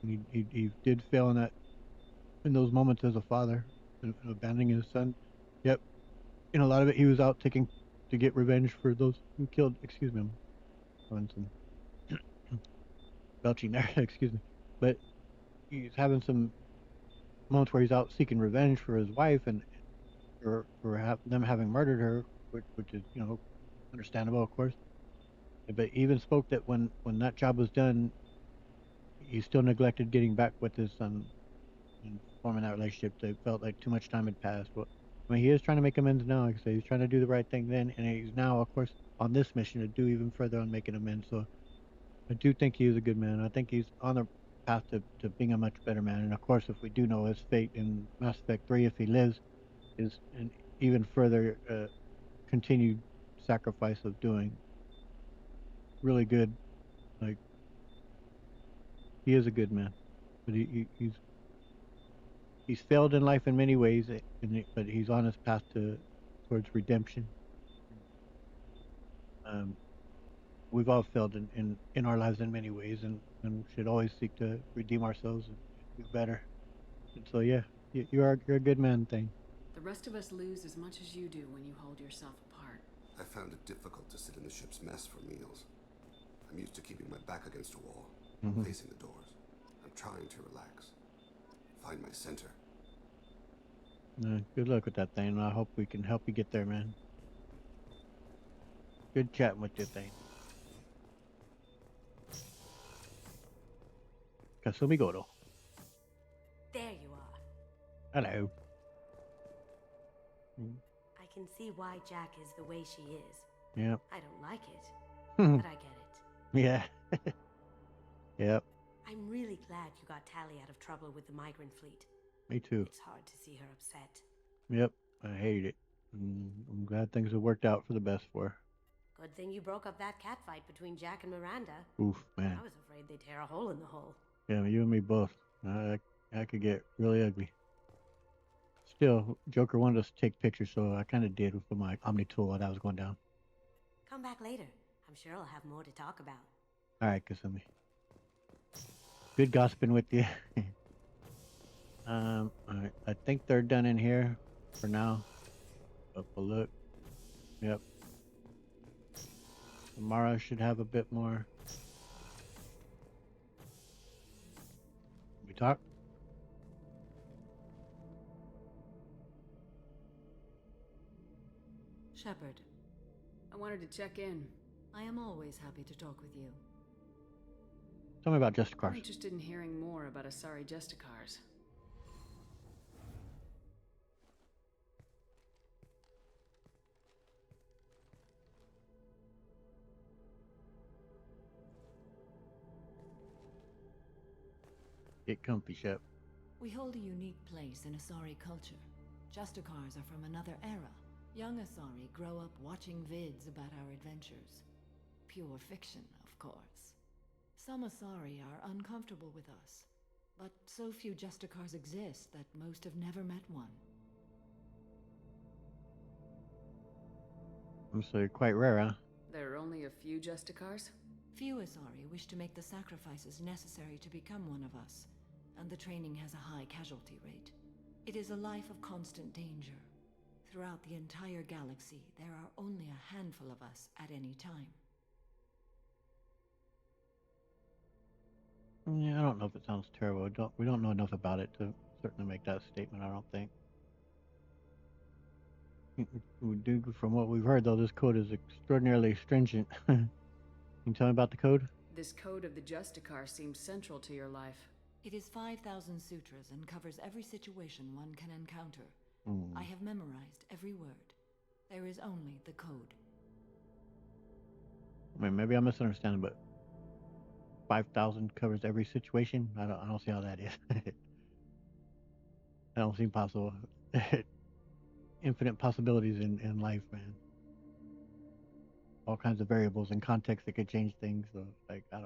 He did fail in those moments as a father, abandoning his son. Yep. In a lot of it, he was out to get revenge for those who killed. Excuse me, I'm having some belching there. Excuse me, but he's having some moments where he's out seeking revenge for his wife and for them having murdered her, which is understandable, of course. But he even spoke that when that job was done, he still neglected getting back with his son and forming that relationship. They felt like too much time had passed. Well, I mean, he is trying to make amends now. Like I say, he's trying to do the right thing then, and he's now, of course, on this mission to do even further on making amends. So I do think he is a good man. I think he's on the path to being a much better man. And of course, if we do know his fate in Mass Effect 3, if he lives, even further continued sacrifice of doing. Really good. Like, he is a good man, but he's failed in life in many ways, but he's on his path towards redemption. We've all failed in our lives in many ways, and should always seek to redeem ourselves and do better. And so, yeah, you're a good man, Thane. The rest of us lose as much as you do when you hold yourself apart. I found it difficult to sit in the ship's mess for meals. I'm used to keeping my back against a wall, facing the doors. I'm trying to relax, find my center. Good luck with that, Thane. I hope we can help you get there, man. Good chatting with you, Thane. Kasumi Goro. There you are. Hello. I can see why Jack is the way she is. Yeah. I don't like it, but I get it. Yeah. Yep. I'm really glad you got Tally out of trouble with the migrant fleet. Me too. It's hard to see her upset. Yep. I hated it. I'm glad things have worked out for the best for her. Good thing you broke up that catfight between Jack and Miranda. Oof, man. I was afraid they'd tear a hole in the hull. Yeah, you and me both. I could get really ugly. Still, Joker wanted us to take pictures, so I kind of did with my Omni tool while that was going down. Come back later. I'm sure I'll have more to talk about. All right, Kasumi. Good gossiping with you. All right, I think they're done in here for now. Up a look. Yep. Tomorrow should have a bit more. We talk? Shepard. I wanted to check in. I am always happy to talk with you. Tell me about I'm Justicars. interested in hearing more about Asari Justicars. Get comfy, Shep. We hold a unique place in Asari culture. Justicars are from another era. Young Asari grow up watching vids about our adventures. Pure fiction, of course. Some Asari are uncomfortable with us, but so few Justicars exist that most have never met one. So you're quite rare, huh? There are only a few Justicars? Few Asari wish to make the sacrifices necessary to become one of us, and the training has a high casualty rate. It is a life of constant danger. Throughout the entire galaxy, there are only a handful of us at any time. Yeah, I don't know if it sounds terrible. We don't know enough about it to certainly make that statement, I don't think. We do, from what we've heard, though, this code is extraordinarily stringent. Can you tell me about the code? This code of the Justicar seems central to your life. It is 5,000 sutras and covers every situation one can encounter. I have memorized every word. There is only the code. I mean, maybe I'm misunderstanding, but 5,000 covers every situation? I don't see how that is. That don't seem possible. Infinite possibilities in life, man. All kinds of variables and context that could change things. So, like, I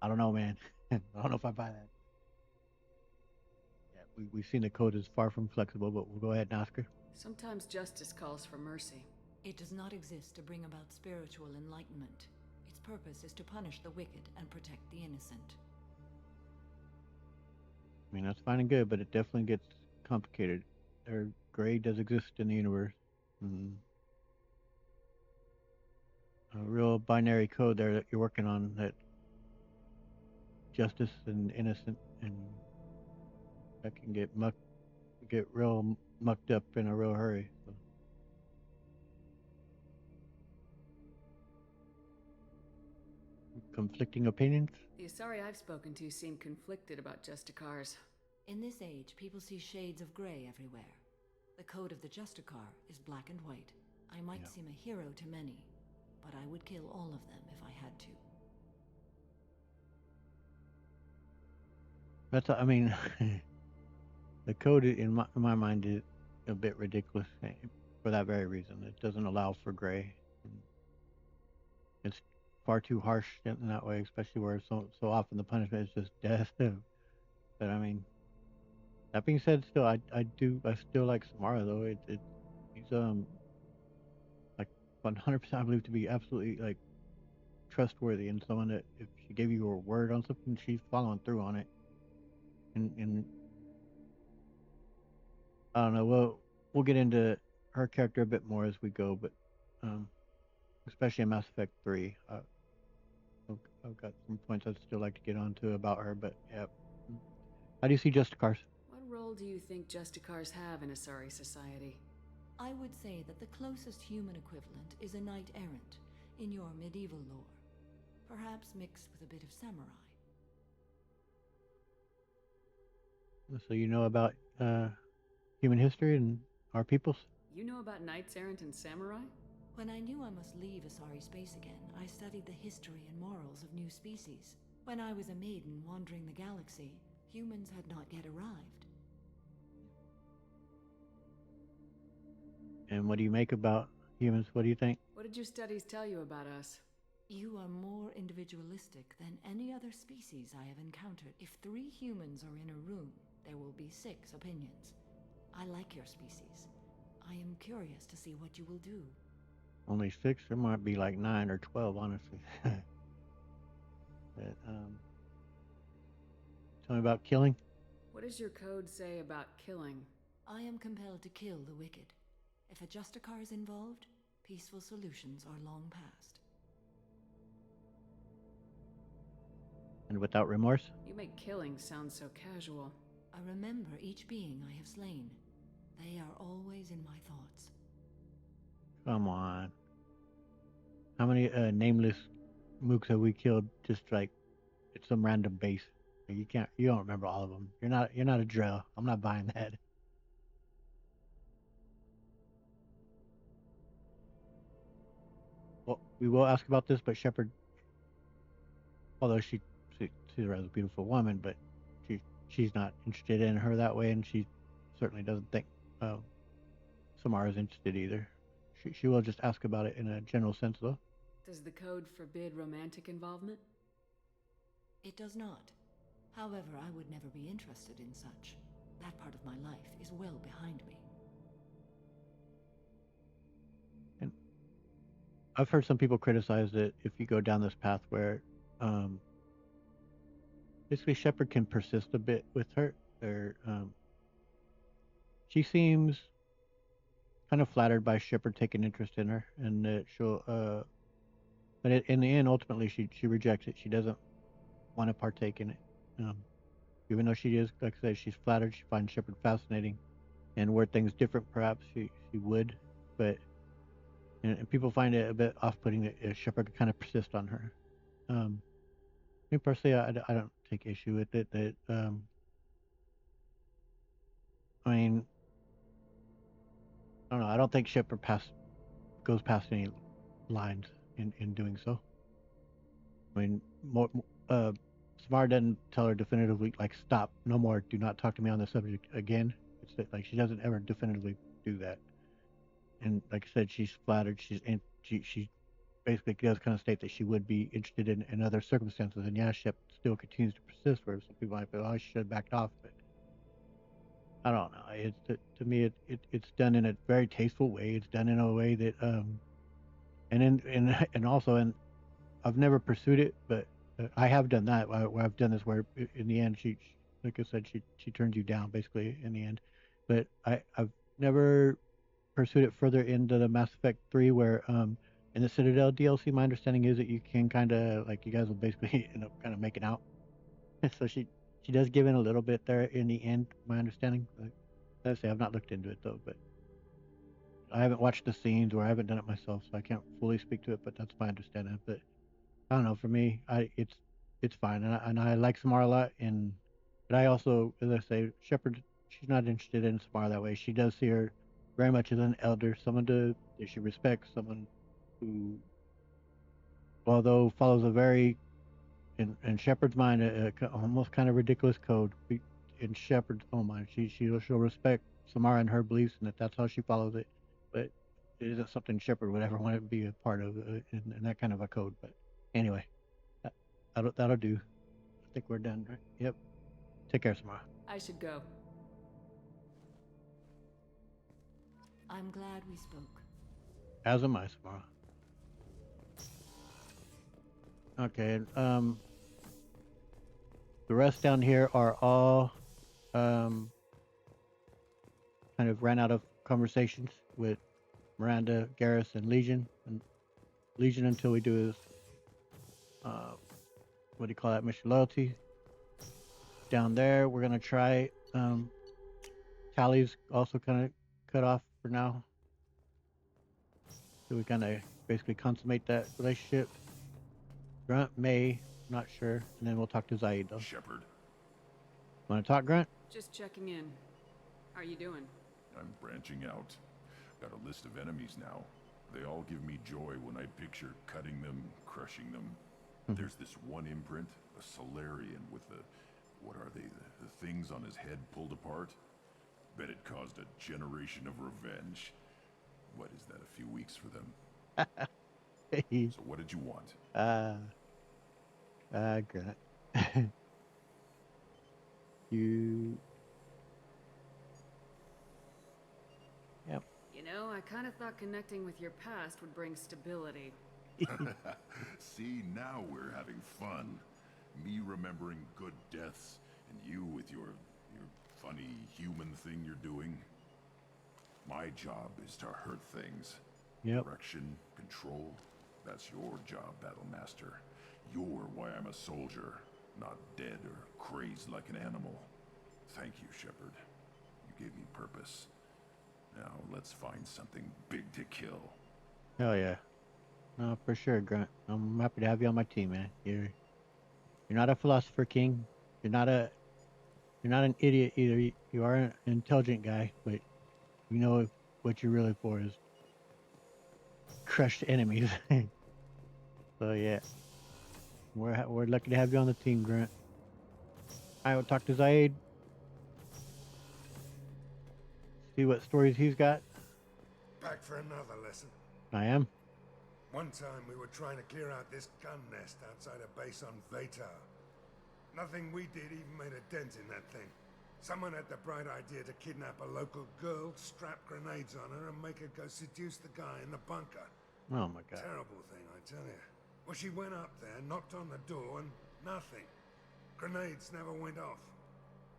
don't know, man. I don't know if I buy that. Yeah, we've seen the code is far from flexible, but we'll go ahead and ask her. Sometimes justice calls for mercy. It does not exist to bring about spiritual enlightenment. Its purpose is to punish the wicked and protect the innocent. I mean, that's fine and good, but it definitely gets complicated. Gray does exist in the universe. A real binary code there that you're working on, that justice and innocent, and that can get real mucked up in a real hurry. So. Conflicting opinions? The Asari I've spoken to seem conflicted about Justicars. In this age, people see shades of gray everywhere. The code of the Justicar is black and white. I might seem a hero to many, but I would kill all of them if I had to. That's, I mean, the code in my mind a bit ridiculous for that very reason. It doesn't allow for gray. It's far too harsh in that way, especially where so often the punishment is just death. But I mean, that being said, still I still like Samara though. He's like 100% I believe to be absolutely like trustworthy and someone that if she gave you her word on something, she's following through on it. And I don't know. We'll get into her character a bit more as we go, but um, especially in Mass Effect 3, I've got some points I'd still like to get onto about her. But yeah, how do you see Justicars? What role do you think Justicars have in Asari society? I would say that the closest human equivalent is a knight errant in your medieval lore, perhaps mixed with a bit of samurai. So you know about human history and our peoples? You know about knights errant and samurai? When I knew I must leave Asari space again, I studied the history and morals of new species. When I was a maiden wandering the galaxy, humans had not yet arrived. And what do you make about humans? What do you think? What did your studies tell you about us? You are more individualistic than any other species I have encountered. If 3 humans are in a room, there will be 6 opinions. I like your species. I am curious to see what you will do. Only 6? There might be like 9 or 12, honestly. But, tell me about killing. What does your code say about killing? I am compelled to kill the wicked. If a Justicar is involved, peaceful solutions are long past. And without remorse? You make killing sound so casual. I remember each being I have slain. They are always in my thoughts. Come on. How many nameless mooks have we killed just like at some random base? You don't remember all of them. You're not a drill. I'm not buying that. Well, we will ask about this, but Shepard, although she's a rather beautiful woman, but she's not interested in her that way, and she certainly doesn't think Samara's interested either. She will just ask about it in a general sense, though. Does the code forbid romantic involvement? It does not. However, I would never be interested in such. That part of my life is well behind me. And I've heard some people criticize that if you go down this path where basically Shepard can persist a bit with her, or she seems kind of flattered by Shepard taking interest in her, and that she'll but in the end, ultimately, she rejects it. She doesn't want to partake in it. Even though she is, like I said, she's flattered. She finds Shepard fascinating, and were things different, perhaps she would. But and people find it a bit off-putting that Shepard kind of persist on her. Me personally, I don't take issue with it. That I mean, I don't know. I don't think Shepard goes past any lines in doing so. I mean, Samara doesn't tell her definitively, like, stop, no more, do not talk to me on this subject again. It's that, like, she doesn't ever definitively do that. And like I said, she's flattered. She basically does kind of state that she would be interested in other circumstances. And yeah, Shep still continues to persist. Where some people might be, oh, she should have backed off. But I don't know. To me, it's done in a very tasteful way. It's done in a way that and also I've never pursued it, but I have done that. Where I've done this, where in the end, like I said, she turns you down basically in the end. But I've never pursued it further into the Mass Effect 3, where in the Citadel DLC, my understanding is that you can kind of like you guys will basically end up kind of making out. So she does give in a little bit there in the end. My understanding. Like, as I say, I've not looked into it though, but I haven't watched the scenes or I haven't done it myself, so I can't fully speak to it. But that's my understanding. But I don't know. For me, it's fine, and I like Samara a lot. But I also, as I say, Shepard, she's not interested in Samara that way. She does see her very much as an elder, someone that she respects, someone who, although follows a very, in Shepard's mind, almost kind of ridiculous code. In Shepard's own mind, she'll respect Samara and her beliefs, and that's how she follows it. But it isn't something Shepard would ever want to be a part of in that kind of a code. But anyway, that'll do. I think we're done, right? Yep. Take care, Samara. I should go. I'm glad we spoke. As am I, Samara. Okay. The rest down here are all kind of ran out of conversations with Miranda, Garrus, and Legion. And Legion until we do his what do you call that? Mission loyalty. Down there, we're gonna try Tally's also kind of cut off for now. So we kind of basically consummate that relationship. Grunt may, not sure, and then we'll talk to Zaid though. Shepard. Want to talk, Grunt? Just checking in. How are you doing? I'm branching out. Got a list of enemies now. They all give me joy when I picture cutting them, crushing them. There's this one imprint, a Solarian with the, what are they, the things on his head pulled apart? Bet it caused a generation of revenge. What is that, a few weeks for them? So what did you want? Grunt. You... Yep. You know, I kind of thought connecting with your past would bring stability. See, now we're having fun. Me remembering good deaths, and you with your funny human thing you're doing. My job is to hurt things. Yep. Direction, control, that's your job, Battlemaster. You're why I'm a soldier, not dead or crazed like an animal. Thank you, Shepard. You gave me purpose. Now let's find something big to kill. Hell yeah. No, for sure, Grunt. I'm happy to have you on my team, man. You're not a philosopher king. You're not an idiot either. You are an intelligent guy, but you know what you're really for is crushed enemies. So yeah, we're lucky to have you on the team, Grunt. I will talk to Zaid. See what stories he's got. Back for another lesson. I am. One time we were trying to clear out this gun nest outside a base on Vatar. Nothing we did even made a dent in that thing. Someone had the bright idea to kidnap a local girl, strap grenades on her, and make her go seduce the guy in the bunker. Oh my god. Terrible thing, I tell you. Well, she went up there, knocked on the door, and nothing. Grenades never went off.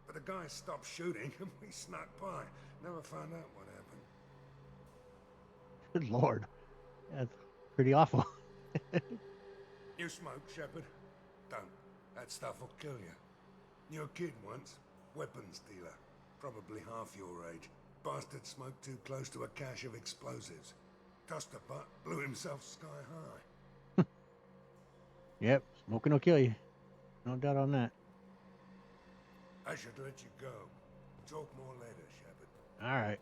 But the guy stopped shooting, and we snuck by. Never found out what happened. Good lord. That's pretty awful. You smoke, Shepard? Don't. That stuff will kill you. You're a kid once. Weapons dealer. Probably half your age. Bastard smoked too close to a cache of explosives. Tossed a butt, blew himself sky high. Yep, smoking will kill you. No doubt on that. I should let you go. Talk more later, Shepard. Alright.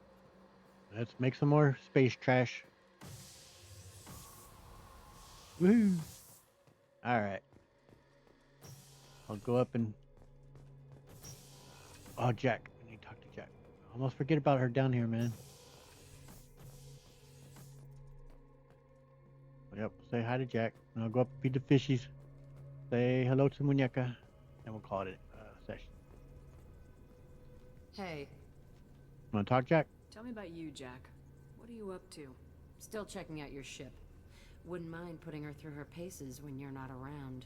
Let's make some more space trash. Woohoo! Alright. I'll go up and... Oh, Jack. I need to talk to Jack. Almost forget about her down here, man. Yep, say hi to Jack. And I'll go up and feed the fishies. Say hello to Muñeca. And we'll call it a session. Hey. Wanna talk, Jack? Tell me about you, Jack. What are you up to? Still checking out your ship. Wouldn't mind putting her through her paces when you're not around.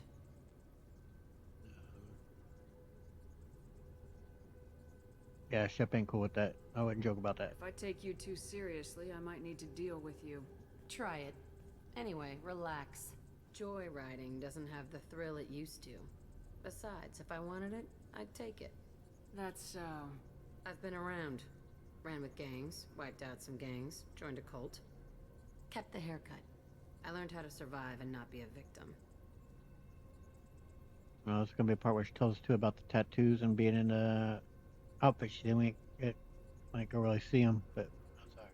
Yeah, Shep ain't cool with that. I wouldn't joke about that. If I take you too seriously, I might need to deal with you. Try it. Anyway, relax. Joyriding doesn't have the thrill it used to. Besides, if I wanted it, I'd take it. That's so... I've been around. Ran with gangs, wiped out some gangs, joined a cult. Kept the haircut. I learned how to survive and not be a victim. Well, it's gonna be a part where she tells us too about the tattoos and being in the outfit. She didn't get, like, go really see them, but I'm sorry.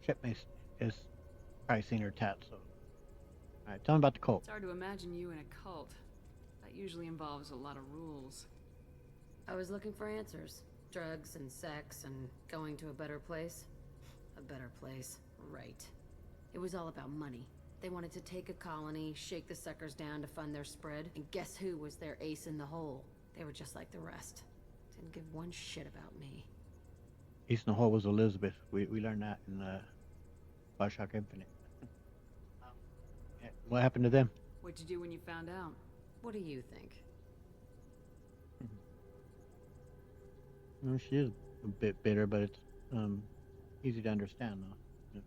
Shep is probably seen her tat, so. Alright, tell me about the cult. It's hard to imagine you in a cult. That usually involves a lot of rules. I was looking for answers. Drugs and sex and going to a better place. A better place, right. It was all about money. They wanted to take a colony, shake the suckers down to fund their spread, and guess who was their ace in the hole? They were just like the rest. Didn't give one shit about me. Ace in the hole was Elizabeth. We learned that in Bioshock Infinite. What happened to them? What'd you do when you found out? What do you think? Well, she is a bit bitter, but it's easy to understand, though.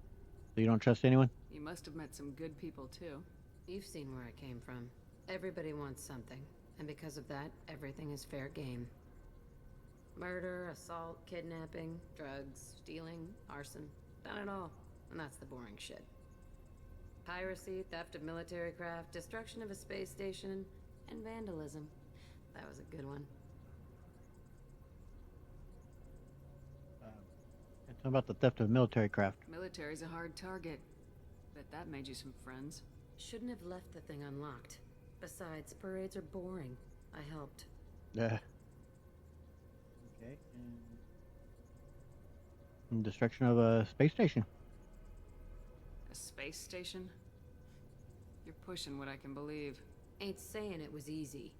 So you don't trust anyone? You must have met some good people, too. You've seen where I came from. Everybody wants something, and because of that, everything is fair game. Murder, assault, kidnapping, drugs, stealing, arson. Done it all. And that's the boring shit. Piracy, theft of military craft, destruction of a space station, and vandalism. That was a good one. It's about the theft of military craft. Military's a hard target. Bet that made you some friends. Shouldn't have left the thing unlocked. Besides, parades are boring. I helped. Yeah. Okay. And destruction of a space station. A space station? You're pushing what I can believe. Ain't saying it was easy.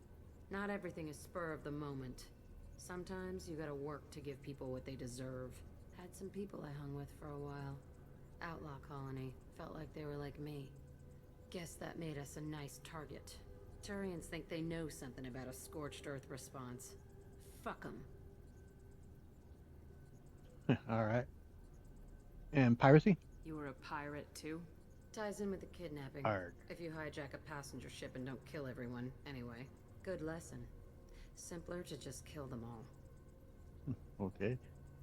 Not everything is spur of the moment. Sometimes you gotta work to give people what they deserve. Had some people I hung with for a while. Outlaw colony. Felt like they were like me. Guess that made us a nice target. Turians think they know something about a scorched earth response. Fuck them. Alright. And piracy? You were a pirate, too? Ties in with the kidnapping. Arg. If you hijack a passenger ship and don't kill everyone, anyway. Good lesson. Simpler to just kill them all. Okay.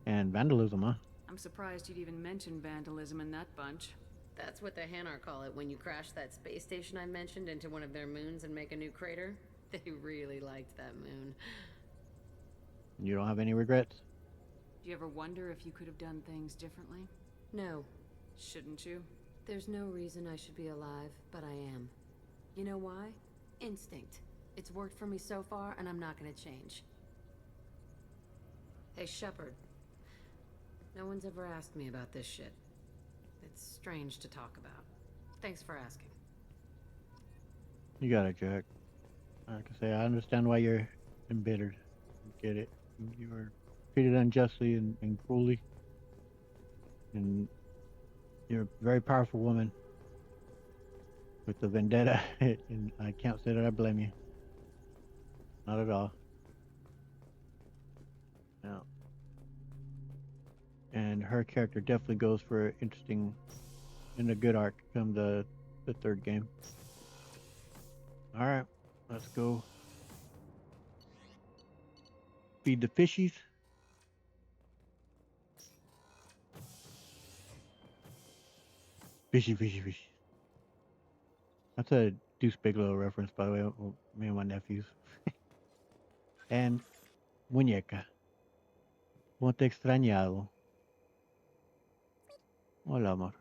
And vandalism, huh? I'm surprised you'd even mention vandalism in that bunch. That's what the Hanar call it when you crash that space station I mentioned into one of their moons and make a new crater. They really liked that moon. You don't have any regrets? Do you ever wonder if you could have done things differently? No. Shouldn't you? There's no reason I should be alive, but I am. You know why? Instinct. It's worked for me so far, and I'm not gonna change. Hey, Shepard. No one's ever asked me about this shit. It's strange to talk about. Thanks for asking. You got it, Jack. Like I say, I understand why you're embittered. Get it. You were treated unjustly and cruelly. And you're a very powerful woman with a vendetta, and I can't say that I blame you. Not at all. No. And her character definitely goes for interesting and a good arc come the third game. Alright, let's go feed the fishies. Fishy, fishy, fishy. That's a Deuce Bigelow reference, by the way, me and my nephews. And muñeca. Ponte extrañado. Hola, amor.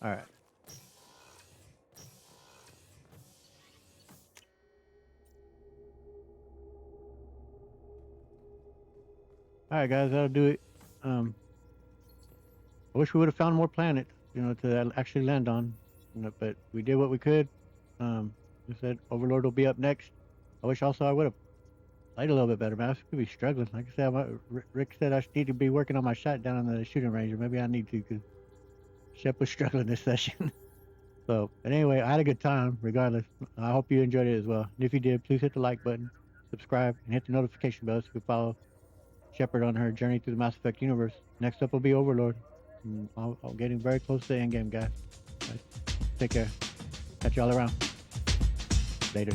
Alright. Alright, guys, that'll do it. I wish we would have found more planets, you know, to actually land on. You know, but we did what we could. We said Overlord will be up next. I wish also I would have played a little bit better, man. I could be struggling. Like I said, Rick said I need to be working on my shot down on the shooting range, or maybe I need to, because Shep was struggling this session. So, but anyway, I had a good time, regardless. I hope you enjoyed it as well. And if you did, please hit the like button, subscribe, and hit the notification bell so you can follow Shepard on her journey through the Mass Effect universe. Next up will be Overlord. I'm getting very close to the end game, guys. Right. Take care. Catch y'all around. Later.